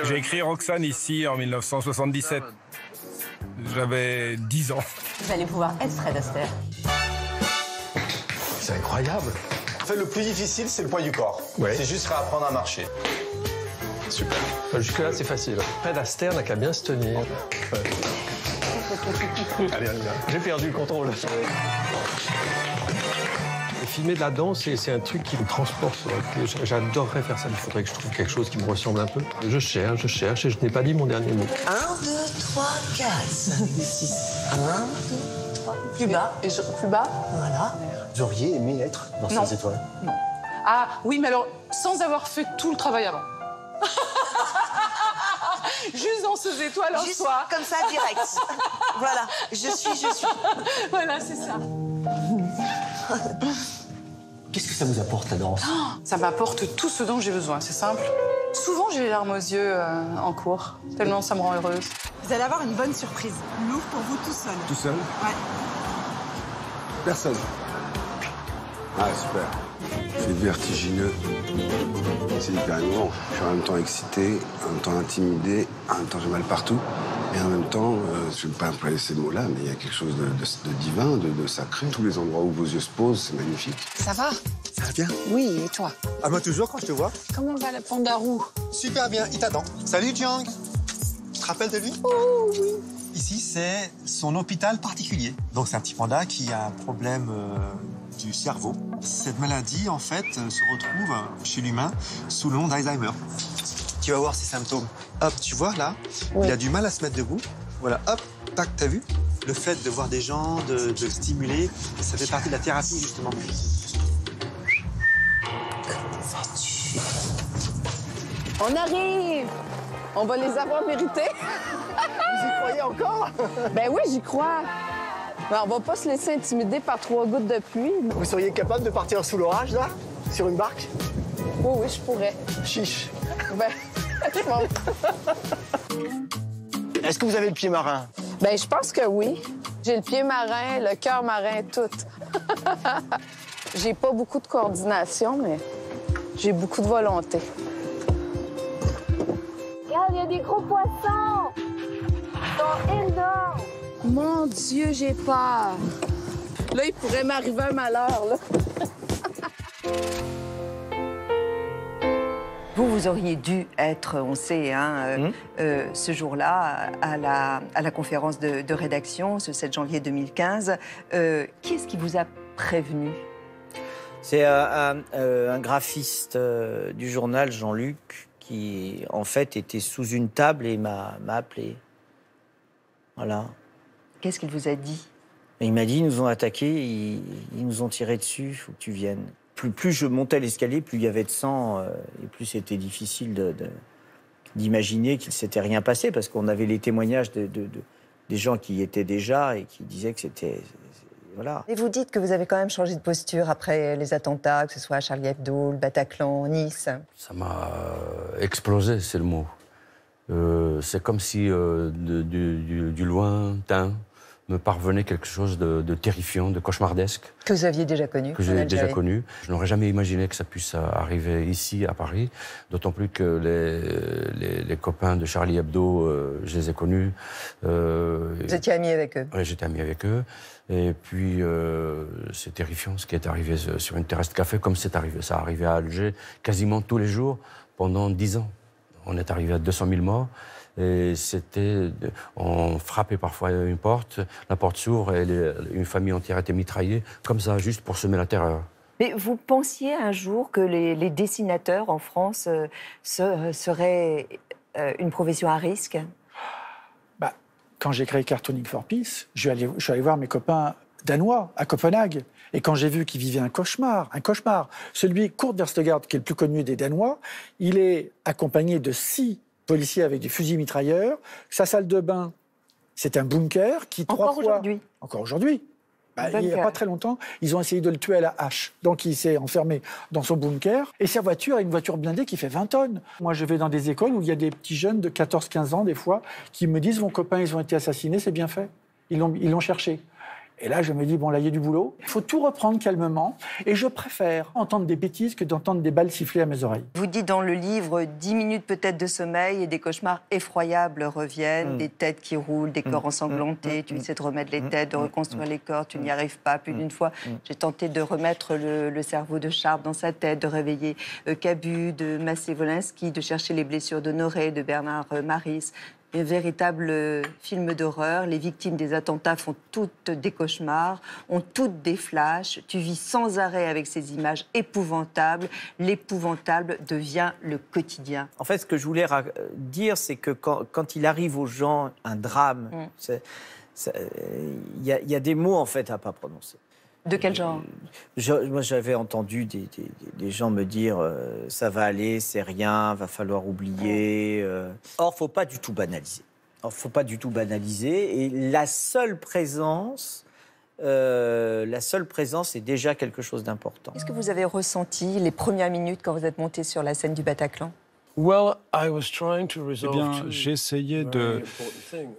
J'ai écrit Roxane ici en 1977. J'avais 10 ans. Vous allez pouvoir être Fred Astaire. C'est incroyable. En fait, le plus difficile, c'est le poids du corps. Ouais. C'est juste réapprendre à marcher. Super. Jusque-là, c'est facile. Fred Astaire n'a qu'à bien se tenir. Ouais. Allez, j'ai perdu le contrôle. Et filmer de la danse, c'est un truc qui me transporte. J'adorerais faire ça. Il faudrait que je trouve quelque chose qui me ressemble un peu. Je cherche, et je n'ai pas dit mon dernier mot. 1, 2, 3, 4, 5, 6. 1, 2, 3. Plus bas. Et plus bas. Voilà. Vous auriez aimé être dans ces étoiles? Non. Ah oui, mais alors, sans avoir fait tout le travail avant. Juste dans ces étoiles en soi. Comme ça, direct. Voilà, je suis. Voilà, c'est ça. Qu'est-ce que ça vous apporte, la danse? Ça m'apporte tout ce dont j'ai besoin, c'est simple. Souvent, j'ai les larmes aux yeux en cours, tellement ça me rend heureuse. Vous allez avoir une bonne surprise. Lourd pour vous tout seul. Tout seul? Ouais. Personne. Ah, super. C'est vertigineux. C'est hyper émouvant. Je suis en même temps excité, en même temps intimidé, en même temps j'ai mal partout. Et en même temps, je ne vais pas employer ces mots-là, mais il y a quelque chose de divin, de sacré. Tous les endroits où vos yeux se posent, c'est magnifique. Ça va? Ça va bien? Oui, et toi? À moi toujours quand je te vois. Comment va le pandarou? Super bien, il t'attend. Salut Jiang. Tu te rappelles de lui? Oh oui. Ici, c'est son hôpital particulier. Donc c'est un petit panda qui a un problème du cerveau. Cette maladie, en fait, se retrouve chez l'humain sous le nom d'Alzheimer. Tu vas voir ses symptômes. Hop, tu vois là, il a du mal à se mettre debout. Voilà, hop, tac, t'as vu? Le fait de voir des gens, de stimuler, ça fait partie de la thérapie, justement. On arrive! On va les avoir mérités. Vous y croyez encore? Ben oui, j'y crois. Ben, on va pas se laisser intimider par 3 gouttes de pluie. Vous seriez capable de partir sous l'orage, là? Sur une barque? Oui, oui, je pourrais. Chiche. Ben, je pense. Est-ce que vous avez le pied marin? Ben, je pense que oui. J'ai le pied marin, le cœur marin, tout. J'ai pas beaucoup de coordination, mais j'ai beaucoup de volonté. Regarde, il y a des gros poissons! Ils sont énormes! Mon Dieu, j'ai peur. Là, il pourrait m'arriver un malheur, là. Vous auriez dû être, on sait, hein, ce jour-là, à la conférence de rédaction, ce 7 janvier 2015. Qui est-ce qui vous a prévenu? C'est un graphiste du journal, Jean-Luc, qui, en fait, était sous une table et m'a appelé. Voilà. Qu'est-ce qu'il vous a dit? Il m'a dit, ils nous ont attaqués, ils nous ont tiré dessus, il faut que tu viennes. Plus je montais l'escalier, plus il y avait de sang, et plus c'était difficile d'imaginer qu'il ne s'était rien passé, parce qu'on avait les témoignages des gens qui y étaient déjà et qui disaient que c'était... Voilà. Et vous dites que vous avez quand même changé de posture après les attentats, que ce soit à Charlie Hebdo, le Bataclan, Nice. Ça m'a explosé, c'est le mot. C'est comme si du lointain me parvenait quelque chose de terrifiant, de cauchemardesque. Que vous aviez déjà connu. Que j'ai déjà connu. Je n'aurais jamais imaginé que ça puisse arriver ici, à Paris. D'autant plus que les copains de Charlie Hebdo, je les ai connus. Vous étiez ami avec eux? Oui, j'étais ami avec eux. Et puis, c'est terrifiant ce qui est arrivé sur une terrasse de café, comme c'est arrivé. Ça arrivait à Alger quasiment tous les jours pendant 10 ans. On est arrivé à 200 000 morts. Et on frappait parfois une porte, la porte s'ouvre et une famille entière était mitraillée, comme ça, juste pour semer la terreur. Mais vous pensiez un jour que les dessinateurs en France seraient une profession à risque? Quand j'ai créé Cartooning for Peace, je suis allé voir mes copains danois à Copenhague. Et quand j'ai vu qu'ils vivaient un cauchemar, celui Kurt Vestergaard, qui est le plus connu des Danois, il est accompagné de 6 policiers avec des fusils mitrailleurs. Sa salle de bain, c'est un bunker qui, Encore aujourd'hui? Encore aujourd'hui. Il n'y a pas très longtemps, ils ont essayé de le tuer à la hache. Donc il s'est enfermé dans son bunker. Et sa voiture est une voiture blindée qui fait 20 tonnes. Moi, je vais dans des écoles où il y a des petits jeunes de 14-15 ans, des fois, qui me disent « Mon copain, ils ont été assassinés, c'est bien fait. Ils l'ont cherché. » Et là, je me dis, bon, là, il y a du boulot. Il faut tout reprendre calmement. Et je préfère entendre des bêtises que d'entendre des balles siffler à mes oreilles. Vous dites dans le livre, 10 minutes peut-être de sommeil et des cauchemars effroyables reviennent, des têtes qui roulent, des corps ensanglantés. Tu essaies de remettre les têtes, de reconstruire les corps, tu n'y arrives pas. Plus d'une fois, j'ai tenté de remettre le cerveau de Sharp dans sa tête, de réveiller Cabu, de Maciej Wolinski, de chercher les blessures d'Honoré, de Bernard Maris. Un véritable film d'horreur. Les victimes des attentats font toutes des cauchemars, ont toutes des flashs. Tu vis sans arrêt avec ces images épouvantables. L'épouvantable devient le quotidien. En fait, ce que je voulais dire, c'est que quand il arrive aux gens un drame, il y a des mots, en fait, à ne pas prononcer. De quel genre? Moi, j'avais entendu des gens me dire ça va aller, c'est rien, va falloir oublier. Or, faut pas du tout banaliser. Et la seule présence est déjà quelque chose d'important. Qu'est-ce que vous avez ressenti les premières minutes quand vous êtes monté sur la scène du Bataclan? Eh bien, j'essayais de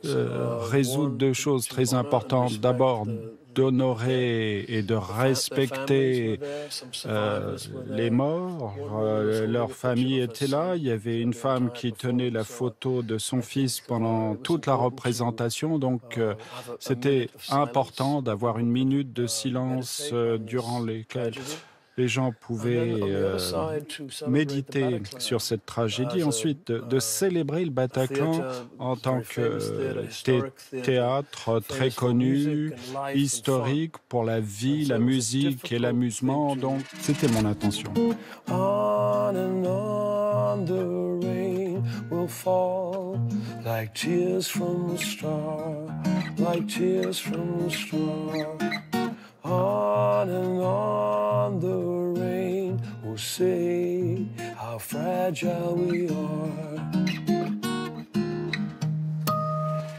résoudre 2 choses très importantes. D'abord, d'honorer et de respecter les morts. Leur famille était là. Il y avait une femme qui tenait la photo de son fils pendant toute la représentation. Donc, c'était important d'avoir une minute de silence durant lesquelles les gens pouvaient méditer sur cette tragédie. Ensuite, de célébrer le Bataclan en tant que théâtre très connu, historique pour la vie, la musique et l'amusement. Donc, c'était mon intention. On and on the rain will fall like tears from a star, like tears from a star. On and on the rain will say how fragile we are.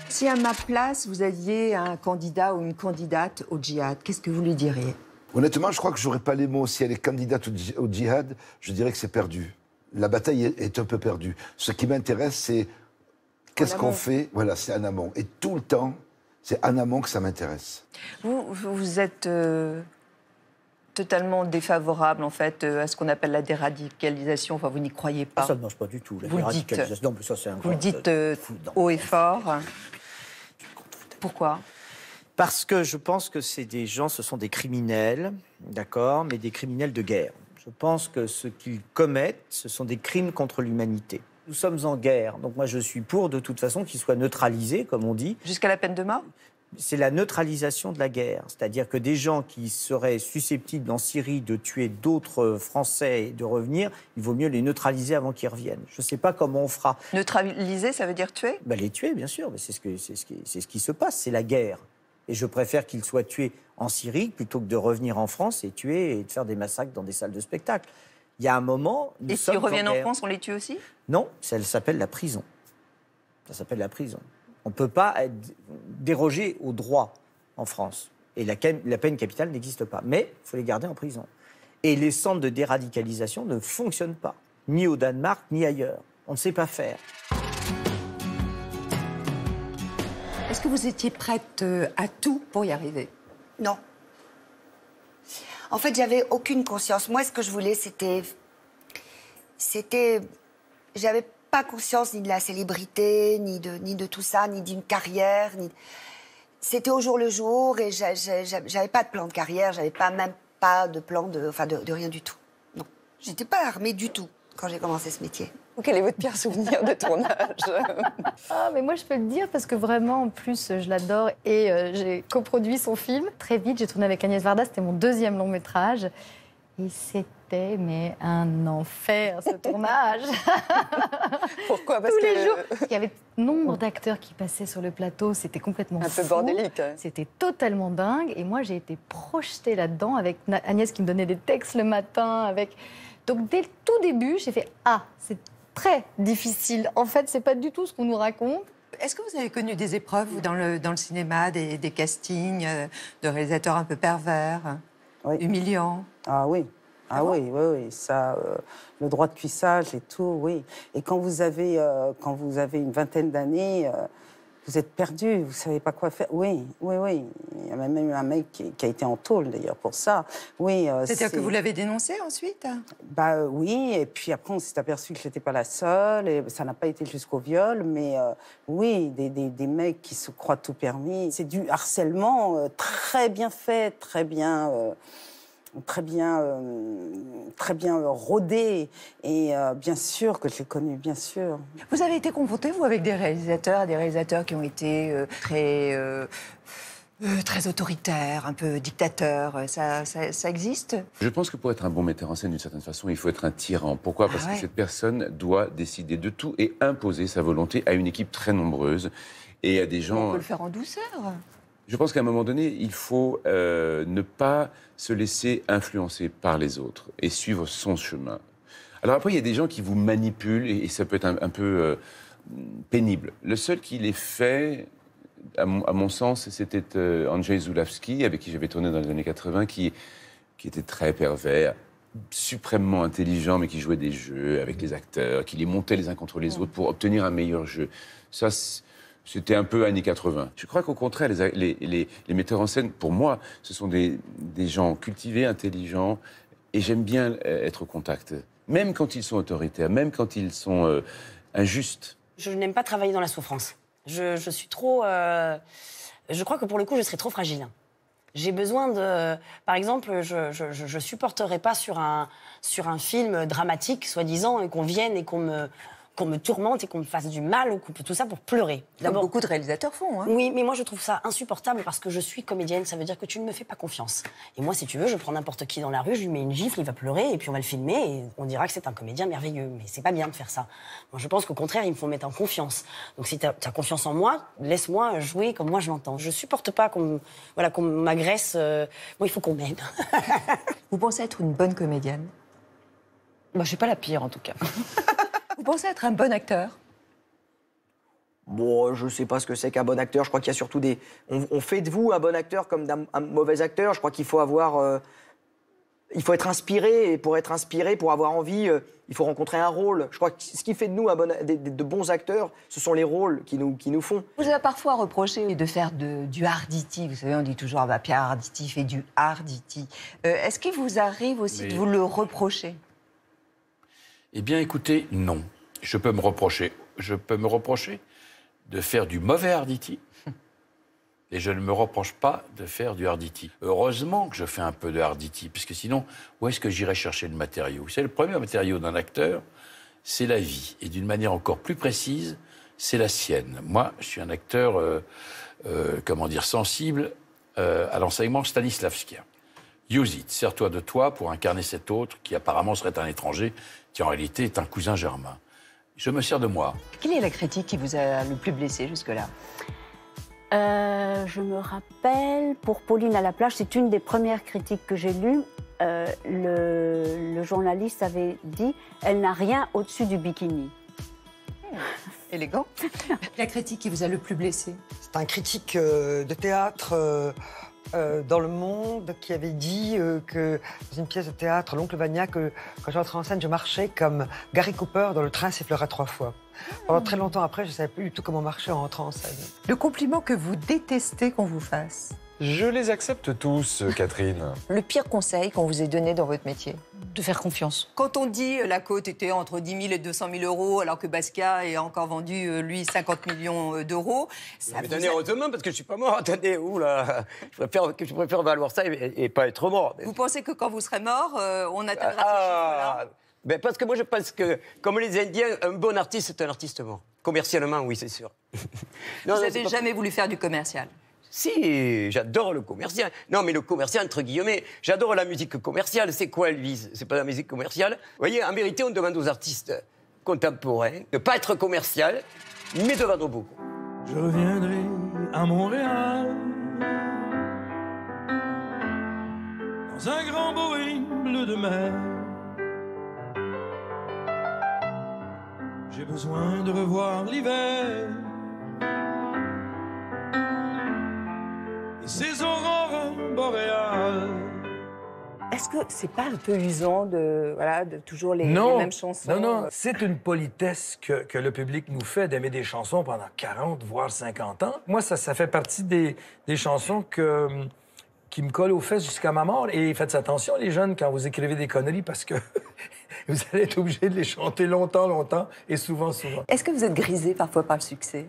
Si à ma place, vous aviez un candidat ou une candidate au djihad, qu'est-ce que vous lui diriez? Honnêtement, je crois que j'aurais pas les mots. Si elle est candidate au djihad, je dirais que c'est perdu. La bataille est un peu perdue. Ce qui m'intéresse, c'est qu'est-ce qu'on fait. Voilà, c'est en amont. Et tout le temps, c'est en amont que ça m'intéresse. Vous êtes totalement défavorable, en fait, à ce qu'on appelle la déradicalisation. Enfin, vous n'y croyez pas. Ça ne marche pas du tout, la déradicalisation. Non, mais ça, c'est vous le dites haut et fort. Pourquoi? Parce que je pense que c'est des gens, ce sont des criminels, d'accord, mais des criminels de guerre. Je pense que ce qu'ils commettent, ce sont des crimes contre l'humanité. Nous sommes en guerre, donc moi je suis pour, de toute façon, qu'ils soient neutralisés, comme on dit. Jusqu'à la peine de mort? C'est la neutralisation de la guerre. C'est-à-dire que des gens qui seraient susceptibles en Syrie de tuer d'autres Français et de revenir, il vaut mieux les neutraliser avant qu'ils reviennent. Je ne sais pas comment on fera. Neutraliser, ça veut dire tuer? Les tuer, bien sûr, mais c'est ce qui se passe, c'est la guerre. Et je préfère qu'ils soient tués en Syrie plutôt que de revenir en France et tuer et de faire des massacres dans des salles de spectacle. Il y a un moment... Et s'ils reviennent en France, on les tue aussi? Non, ça s'appelle la prison. Ça s'appelle la prison. On ne peut pas déroger au droit en France. Et la peine capitale n'existe pas. Mais il faut les garder en prison. Et les centres de déradicalisation ne fonctionnent pas. Ni au Danemark, ni ailleurs. On ne sait pas faire. Est-ce que vous étiez prête à tout pour y arriver? Non. En fait, j'avais aucune conscience. Moi, ce que je voulais, c'était... J'avais pas conscience ni de la célébrité, ni de tout ça, ni d'une carrière. C'était au jour le jour et j'avais pas de plan de carrière, j'avais même pas de plan de rien du tout. Non. J'étais pas armée du tout quand j'ai commencé ce métier. Quel est votre pire souvenir de tournage? Mais moi, je peux le dire parce que vraiment, en plus, je l'adore et j'ai coproduit son film. Très vite, j'ai tourné avec Agnès Varda, c'était mon deuxième long métrage. Et c'était un enfer, ce tournage. Pourquoi? Tous les jours. Il y avait nombre d'acteurs qui passaient sur le plateau, c'était complètement fou. Un peu bordélique. C'était totalement dingue. Et moi, j'ai été projetée là-dedans avec Agnès qui me donnait des textes le matin. Donc, dès le tout début, j'ai fait « Ah, c'est très difficile. En fait, c'est pas du tout ce qu'on nous raconte. » Est-ce que vous avez connu des épreuves dans le cinéma, des castings de réalisateurs un peu pervers, humiliants? Ah oui. Ah oui, ça, le droit de cuissage et tout, oui. Et quand vous avez une vingtaine d'années, vous êtes perdu, vous savez pas quoi faire. Oui. Il y a même eu un mec qui a été en tôle d'ailleurs pour ça. Oui. C'est-à-dire que vous l'avez dénoncé ensuite? Oui, et puis après on s'est aperçu que j'étais pas la seule, et ça n'a pas été jusqu'au viol, mais oui, des mecs qui se croient tout permis. C'est du harcèlement très bien fait, très bien rodé. Et bien sûr que je l'ai connu, bien sûr. Vous avez été confronté, vous, avec des réalisateurs qui ont été très autoritaires, un peu dictateurs. Ça existe? Je pense que pour être un bon metteur en scène, d'une certaine façon, il faut être un tyran. Pourquoi? Parce que cette personne doit décider de tout et imposer sa volonté à une équipe très nombreuse et à des gens... On peut le faire en douceur. Je pense qu'à un moment donné, il faut ne pas se laisser influencer par les autres et suivre son chemin. Alors après, il y a des gens qui vous manipulent et ça peut être un peu pénible. Le seul qui l'ait fait, à mon sens, c'était Andrzej Zulawski, avec qui j'avais tourné dans les années 80, qui était très pervers, suprêmement intelligent, mais qui jouait des jeux avec les acteurs, qui les montait les uns contre les autres pour obtenir un meilleur jeu. Ça, C'était un peu années 80. Je crois qu'au contraire, les metteurs en scène, pour moi, ce sont des gens cultivés, intelligents, et j'aime bien être au contact. Même quand ils sont autoritaires, même quand ils sont injustes. Je n'aime pas travailler dans la souffrance. Je suis trop... je crois que pour le coup, je serais trop fragile. J'ai besoin de... Par exemple, je supporterais pas sur un film dramatique, soi-disant, et qu'on vienne et qu'on me tourmente et qu'on me fasse du mal, ou tout ça pour pleurer. Comme beaucoup de réalisateurs font. Hein. Oui, mais moi je trouve ça insupportable parce que je suis comédienne, ça veut dire que tu ne me fais pas confiance. Et moi, si tu veux, je prends n'importe qui dans la rue, je lui mets une gifle, il va pleurer, et puis on va le filmer, et on dira que c'est un comédien merveilleux. Mais c'est pas bien de faire ça. Moi, je pense qu'au contraire, il me faut mettre en confiance. Donc si tu as confiance en moi, laisse-moi jouer comme moi je l'entends. Je supporte pas qu'on m'agresse. Moi, il faut qu'on m'aide. Vous pensez être une bonne comédienne? Bah, je suis pas la pire, en tout cas. Vous pensez être un bon acteur? Bon, je sais pas ce que c'est qu'un bon acteur. Je crois qu'il y a surtout des... On fait de vous un bon acteur comme d'un mauvais acteur. Je crois qu'il faut avoir... Il faut être inspiré, et pour être inspiré, pour avoir envie, il faut rencontrer un rôle. Je crois que ce qui fait de nous de bons acteurs, ce sont les rôles qui nous font. Vous avez parfois reproché de faire du Arditi. Vous savez, on dit toujours, Pierre Arditi fait du Arditi. Est-ce qu'il vous arrive aussi de vous le reprocher? Eh bien, écoutez, non. Je peux me reprocher de faire du mauvais Arditi, et je ne me reproche pas de faire du Arditi. Heureusement que je fais un peu de Arditi, puisque sinon, où est-ce que j'irais chercher le matériau? Vous savez, le premier matériau d'un acteur, c'est la vie, et d'une manière encore plus précise, c'est la sienne. Moi, je suis un acteur, sensible à l'enseignement stanislavskien. Use it, sers-toi de toi pour incarner cet autre qui apparemment serait un étranger, qui en réalité est un cousin germain. Je me sers de moi. Quelle est la critique qui vous a le plus blessé jusque-là? Je me rappelle, pour Pauline à la plage, c'est une des premières critiques que j'ai lues. Le journaliste avait dit « Elle n'a rien au-dessus du bikini ». Élégant. La critique qui vous a le plus blessé? C'est un critique de théâtre dans Le Monde qui avait dit que dans une pièce de théâtre, L'Oncle Vania, que quand j'entrais en scène, je marchais comme Gary Cooper dans Le train sifflera 3 fois. Pendant très longtemps après, je ne savais plus du tout comment marcher en rentrant en scène. Le compliment que vous détestez qu'on vous fasse? Je les accepte tous, Catherine. Le pire conseil qu'on vous ait donné dans votre métier? De faire confiance. Quand on dit la cote était entre 10 000 et 200 000 euros, alors que Basquiat a encore vendu, lui, 50 millions d'euros... Ça me donnait heureusement, parce que je ne suis pas mort. Attendez, oula, je préfère valoir ça et pas être mort. Vous pensez que quand vous serez mort, on atteindra ces chiffres-là? Ben parce que moi, je pense que, comme les Indiens, un bon artiste, c'est un artiste mort. Commercialement, oui, c'est sûr. Vous n'avez jamais voulu faire du commercial? Si, j'adore le commercial. Non, mais le commercial, entre guillemets, j'adore la musique commerciale. C'est quoi, Elvis? C'est pas la musique commerciale? Vous voyez, en vérité, on demande aux artistes contemporains de ne pas être commercial, mais de vendre beaucoup. Je reviendrai à Montréal dans un grand Boeing bleu de mer. J'ai besoin de revoir l'hiver et ses aurores boréales. Est-ce que c'est pas un peu usant de toujours les mêmes chansons? Non, c'est une politesse que le public nous fait d'aimer des chansons pendant 40, voire 50 ans. Moi, ça fait partie des chansons qui me collent aux fesses jusqu'à ma mort. Et faites attention, les jeunes, quand vous écrivez des conneries, parce que vous allez être obligés de les chanter longtemps, et souvent. Est-ce que vous êtes grisé parfois par le succès?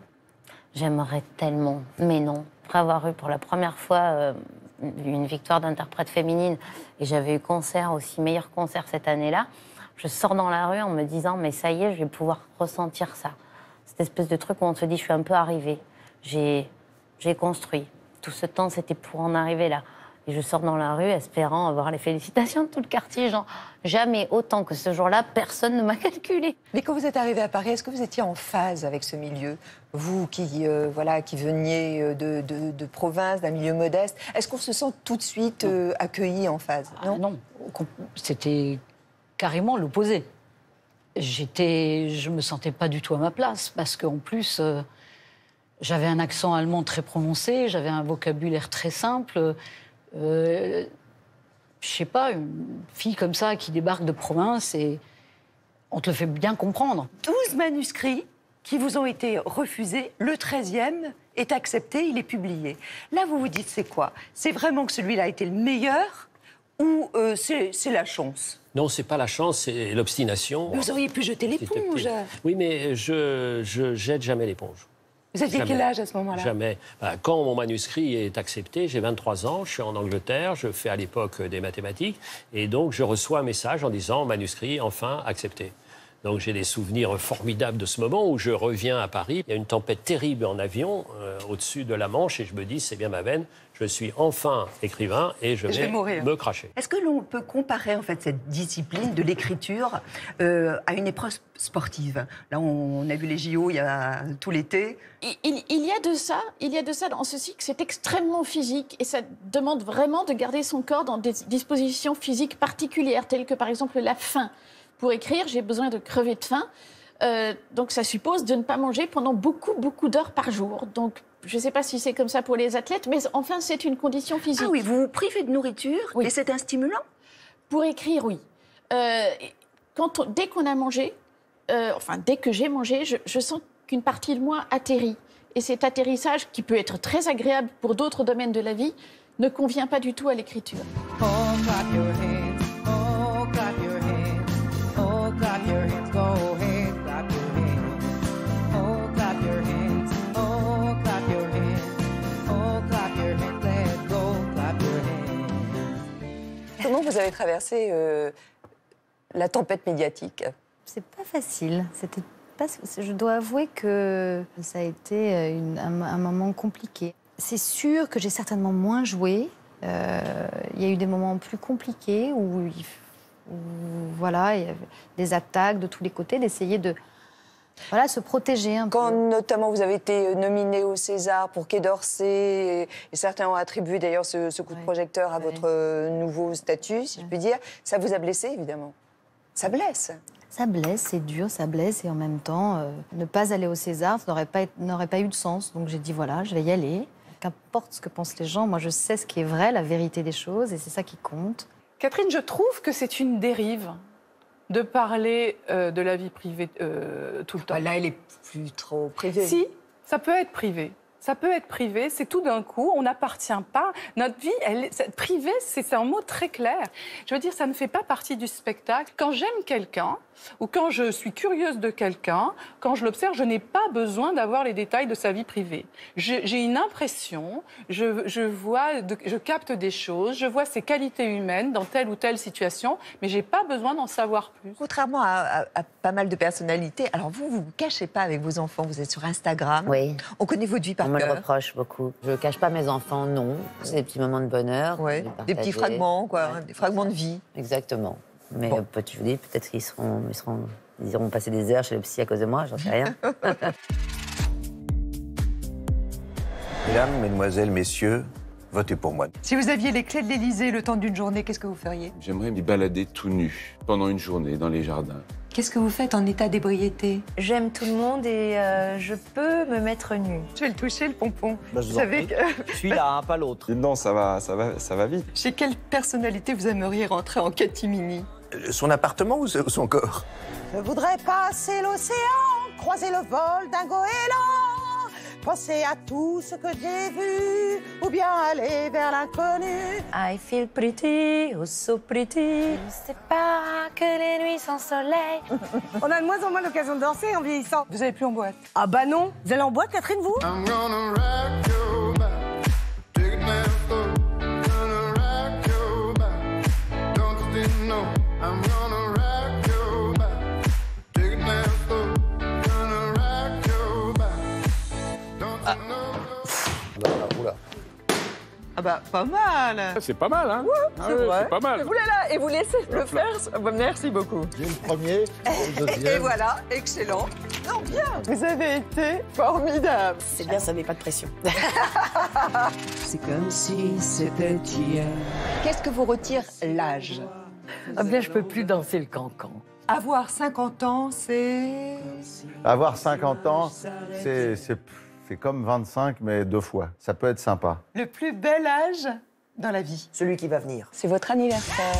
J'aimerais tellement, mais non. Après avoir eu pour la première fois une victoire d'interprète féminine, et j'avais eu concert aussi, meilleur concert cette année-là, je sors dans la rue en me disant, mais ça y est, je vais pouvoir ressentir ça. Cette espèce de truc où on se dit, je suis un peu arrivée. J'ai construit. Tout ce temps, c'était pour en arriver là. Et je sors dans la rue espérant avoir les félicitations de tout le quartier. Genre, jamais autant que ce jour-là, personne ne m'a calculé. Mais quand vous êtes arrivé à Paris, est-ce que vous étiez en phase avec ce milieu? Vous qui veniez de province, d'un milieu modeste, est-ce qu'on se sent tout de suite accueilli en phase? Non, c'était carrément l'opposé. Je me sentais pas du tout à ma place, parce qu'en plus, j'avais un accent allemand très prononcé, j'avais un vocabulaire très simple. Je sais pas, une fille comme ça qui débarque de province et on te le fait bien comprendre. 12 manuscrits qui vous ont été refusés. Le 13e est accepté, il est publié. Là, vous vous dites, c'est quoi? C'est vraiment que celui-là a été le meilleur ou c'est la chance? Non, c'est pas la chance, c'est l'obstination. Vous auriez pu jeter l'éponge. Oui, mais je jette jamais l'éponge. Vous aviez quel âge à ce moment-là? Jamais. Quand mon manuscrit est accepté, j'ai 23 ans, je suis en Angleterre, je fais à l'époque des mathématiques, et donc je reçois un message en disant « manuscrit enfin accepté ». Donc j'ai des souvenirs formidables de ce moment où je reviens à Paris. Il y a une tempête terrible en avion au-dessus de la Manche et je me dis c'est bien ma veine, je suis enfin écrivain et je vais me cracher. Est-ce que l'on peut comparer en fait cette discipline de l'écriture à une épreuve sportive? Là on a vu les JO il y a tout l'été. Il y a de ça dans ceci que c'est extrêmement physique et ça demande vraiment de garder son corps dans des dispositions physiques particulières telles que par exemple la faim. Pour écrire, j'ai besoin de crever de faim. Donc, ça suppose de ne pas manger pendant beaucoup d'heures par jour. Donc, je ne sais pas si c'est comme ça pour les athlètes, mais enfin, c'est une condition physique. Ah oui, vous vous privez de nourriture et c'est un stimulant? Pour écrire, oui. Dès qu'on a mangé, dès que j'ai mangé, je sens qu'une partie de moi atterrit. Et cet atterrissage, qui peut être très agréable pour d'autres domaines de la vie, ne convient pas du tout à l'écriture. Comment vous avez traversé la tempête médiatique? C'est pas facile. Je dois avouer que ça a été un moment compliqué. C'est sûr que j'ai certainement moins joué. Il y a eu des moments plus compliqués où voilà, il y avait des attaques de tous les côtés, d'essayer de se protéger un peu. Quand notamment vous avez été nominé au César pour Quai d'Orsay, et certains ont attribué d'ailleurs ce coup de projecteur à votre nouveau statut, si je puis dire, ça vous a blessé évidemment? Ça blesse. Ça blesse, c'est dur, ça blesse, et en même temps, ne pas aller au César, ça n'aurait pas eu de sens. Donc j'ai dit voilà, je vais y aller. Qu'importe ce que pensent les gens, moi je sais ce qui est vrai, la vérité des choses, et c'est ça qui compte. Catherine, je trouve que c'est une dérive de parler de la vie privée tout le temps. Là, elle est plus trop privée. Si, ça peut être privé. Ça peut être privé, c'est tout d'un coup, on n'appartient pas. Notre vie, privée, c'est un mot très clair. Je veux dire, ça ne fait pas partie du spectacle. Quand j'aime quelqu'un, ou quand je suis curieuse de quelqu'un, quand je l'observe, je n'ai pas besoin d'avoir les détails de sa vie privée. J'ai une impression, je capte des choses, je vois ses qualités humaines dans telle ou telle situation, mais je n'ai pas besoin d'en savoir plus. Contrairement à pas mal de personnalités, alors vous vous cachez pas avec vos enfants, vous êtes sur Instagram. Oui. On connaît votre vie par cœur. On me le reproche beaucoup. Je ne cache pas mes enfants, non. C'est des petits moments de bonheur. Ouais, des petits fragments, quoi, des fragments de vie. Exactement. Mais je vous dis, peut-être qu'ils iront passer des heures chez le psy à cause de moi, j'en sais rien. Mesdames, mesdemoiselles, messieurs, votez pour moi. Si vous aviez les clés de l'Élysée le temps d'une journée, qu'est-ce que vous feriez? J'aimerais m'y balader tout nu pendant une journée dans les jardins. Qu'est-ce que vous faites en état d'ébriété? J'aime tout le monde et je peux me mettre nue. Je vais le toucher, le pompon. Vous savez que... Celui-là, pas l'autre. Non, ça va vite. Chez quelle personnalité vous aimeriez rentrer en catimini? Son appartement ou son corps? Je voudrais passer l'océan, croiser le vol d'un goéland, penser à tout ce que j'ai vu, ou bien aller vers l'inconnu. I feel pretty, oh so pretty. Je sais pas que les nuits sans soleil. On a de moins en moins l'occasion de danser en vieillissant. Vous allez plus en boîte? Ah bah non. Vous allez en boîte, Catherine, vous? Ah bah, pas mal. C'est pas mal, hein? C'est vrai. C'est pas mal. Vous là, et vous laissez le faire. Merci beaucoup. J'ai le premier, le deuxième. Et voilà, excellent. Non, bien. Vous avez été formidable. C'est bien, ça met pas de pression. C'est comme si c'était hier. Qu'est-ce que vous retire l'âge? Ah bien, je peux plus danser le cancan. Avoir 50 ans, c'est... Avoir 50 ans, c'est comme 25, mais 2 fois. Ça peut être sympa. Le plus bel âge dans la vie. Celui qui va venir. C'est votre anniversaire.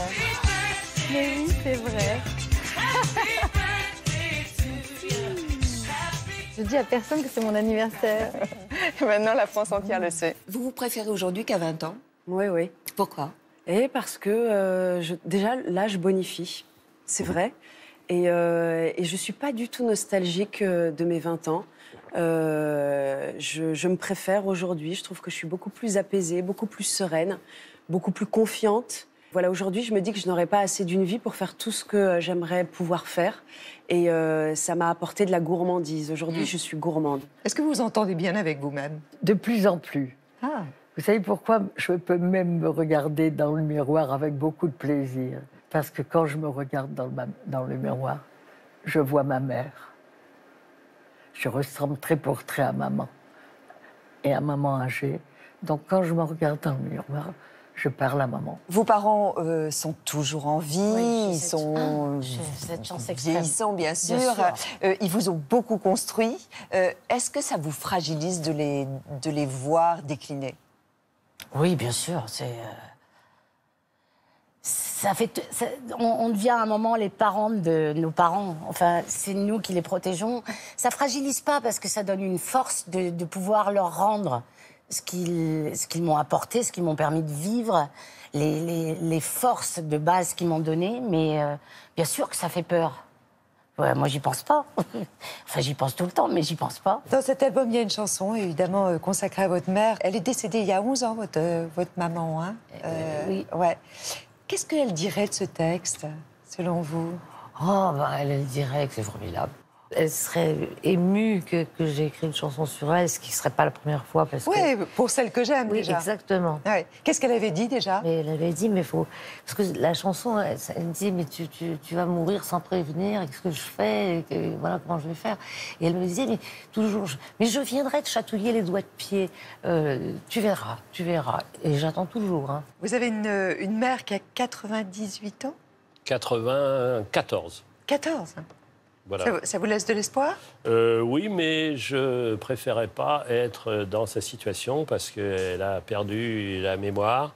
Mais oui, c'est vrai. Je dis à personne que c'est mon anniversaire. Maintenant, la France entière le sait. Vous vous préférez aujourd'hui qu'à 20 ans? Oui, oui. Pourquoi? Et parce que déjà, l'âge bonifie, c'est vrai. Et je ne suis pas du tout nostalgique de mes 20 ans. Je me préfère aujourd'hui. Je trouve que je suis beaucoup plus apaisée, beaucoup plus sereine, beaucoup plus confiante. Voilà, aujourd'hui, je me dis que je n'aurais pas assez d'une vie pour faire tout ce que j'aimerais pouvoir faire. Et ça m'a apporté de la gourmandise. Aujourd'hui, je suis gourmande. Est-ce que vous vous entendez bien avec vous-même? De plus en plus. Ah. Vous savez pourquoi? Je peux même me regarder dans le miroir avec beaucoup de plaisir. Parce que quand je me regarde dans le miroir, je vois ma mère. Je ressemble trait pour trait à maman. Et à maman âgée. Donc quand je me regarde dans le miroir, je parle à maman. Vos parents sont toujours en vie, Oui, ils sont cette chance extrême. vieillissants, bien sûr. Ils vous ont beaucoup construit. Est-ce que ça vous fragilise de les voir décliner? Oui, bien sûr. On devient à un moment les parents de nos parents. Enfin, c'est nous qui les protégeons. Ça fragilise pas parce que ça donne une force de pouvoir leur rendre ce qu'ils m'ont apporté, ce qu'ils m'ont permis de vivre, les forces de base qu'ils m'ont données. Mais bien sûr que ça fait peur. Ouais, moi, j'y pense pas. Enfin, j'y pense tout le temps, mais j'y pense pas. Dans cet album, il y a une chanson, évidemment, consacrée à votre mère. Elle est décédée il y a 11 ans, votre maman. Hein oui. Ouais. Qu'est-ce qu'elle dirait de ce texte, selon vous? Oh, elle dirait que c'est formidable. Elle serait émue que j'ai écrit une chanson sur elle, ce qui ne serait pas la première fois. Oui, pour celle que j'aime, oui, déjà. Exactement. Ouais. Qu'est-ce qu'elle avait dit, déjà? Elle avait dit, mais faut... Parce que la chanson, elle dit, mais tu vas mourir sans prévenir, qu'est-ce que je fais, voilà, comment je vais faire. Et elle me disait, mais toujours, mais je viendrai te chatouiller les doigts de pied, tu verras. Et j'attends toujours. Hein. Vous avez une mère qui a 98 ans? 94. 14. Voilà. Ça vous laisse de l'espoir? Oui, mais je préférais pas être dans sa situation parce qu'elle a perdu la mémoire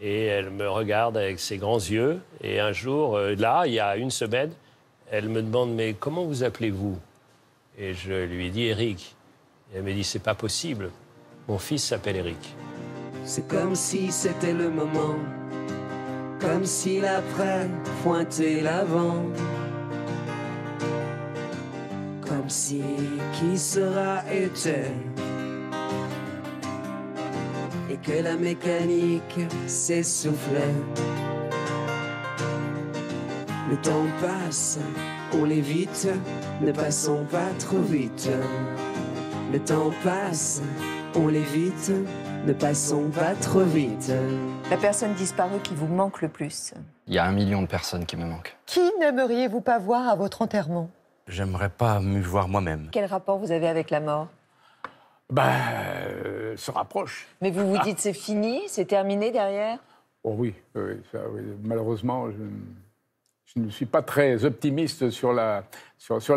et elle me regarde avec ses grands yeux. Et un jour, là, il y a une semaine, elle me demande « Mais comment vous appelez-vous » Et je lui ai dit « Eric ». Et elle me dit « C'est pas possible, mon fils s'appelle Eric ». C'est comme si c'était le moment, comme si l'après pointait l'avant. Comme si qui sera était et que la mécanique s'essoufflait. Le temps passe, on l'évite, ne passons pas trop vite. Le temps passe, on l'évite, ne passons pas trop vite. La personne disparue qui vous manque le plus? Il y a 1 million de personnes qui me manquent. Qui n'aimeriez-vous pas voir à votre enterrement? J'aimerais pas me voir moi-même. Quel rapport vous avez avec la mort? Se rapproche. Mais vous vous dites c'est fini, c'est terminé derrière? Oh oui, malheureusement, je ne suis pas très optimiste sur la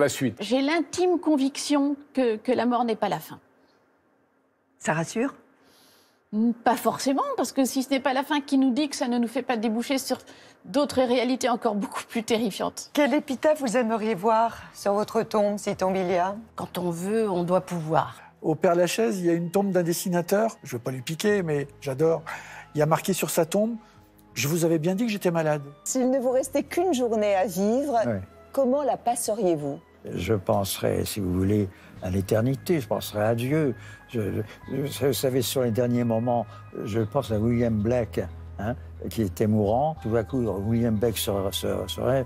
suite. J'ai l'intime conviction que la mort n'est pas la fin. Ça rassure? Pas forcément, parce que si ce n'est pas la fin, qui nous dit que ça ne nous fait pas déboucher sur d'autres réalités encore beaucoup plus terrifiantes? Quelle épitaphe vous aimeriez voir sur votre tombe, si tombe il y a? Quand on veut, on doit pouvoir. Au Père-Lachaise, il y a une tombe d'un dessinateur. Je ne veux pas lui piquer, mais j'adore. Il y a marqué sur sa tombe « Je vous avais bien dit que j'étais malade ». S'il ne vous restait qu'une journée à vivre, comment la passeriez-vous? Je penserai, si vous voulez, à l'éternité, je penserai à Dieu. Vous savez, sur les derniers moments, je pense à William Blake, hein, qui était mourant. Tout à coup, William Blake se rêve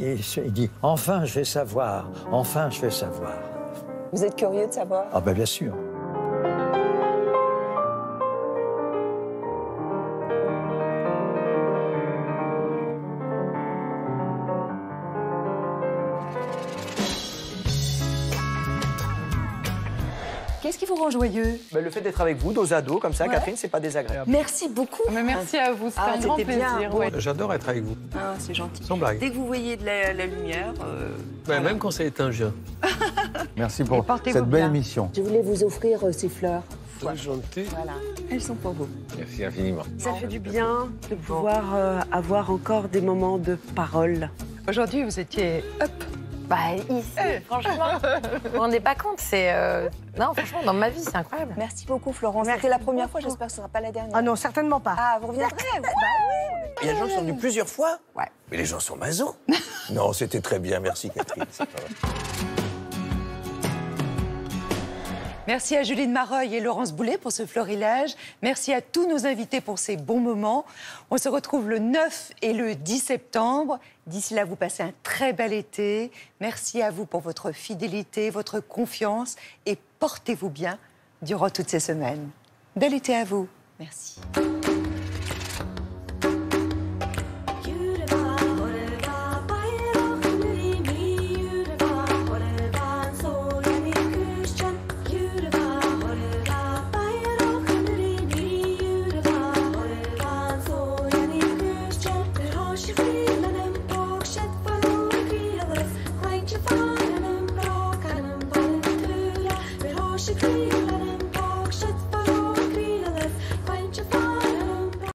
et il dit « Enfin, je vais savoir. Enfin, je vais savoir. » Vous êtes curieux de savoir? Ah ben bien sûr. Qu'est-ce qui vous rend joyeux? Le fait d'être avec vous, nos ados, comme ça, Catherine, c'est pas désagréable. Merci beaucoup. Mais merci à vous, c'était un grand plaisir. Ouais. J'adore être avec vous. Ah, c'est gentil. Sans blague. Dès que vous voyez de la lumière... Même quand ça éteint, je viens. Merci pour cette belle émission. Je voulais vous offrir ces fleurs. C'est gentil. Voilà, elles sont pour vous. Merci infiniment. Ça fait du bien de pouvoir avoir encore des moments de parole. Aujourd'hui, vous étiez up. Bah, ici, franchement, vous vous rendez pas compte, c'est... Non, franchement, dans ma vie, c'est incroyable. Merci beaucoup, Florence. C'était la première fois, j'espère que ce ne sera pas la dernière. Ah non, certainement pas. Ah, vous reviendrez? Il y a des gens qui sont venus plusieurs fois. Ouais. Mais les gens sont maso. Non, c'était très bien. Merci, Catherine. C'est pas vrai. Merci à Juline Mareuil et Laurence Boulet pour ce florilège. Merci à tous nos invités pour ces bons moments. On se retrouve le 9 et le 10 septembre. D'ici là, vous passez un très bel été. Merci à vous pour votre fidélité, votre confiance et portez-vous bien durant toutes ces semaines. Bel été à vous. Merci.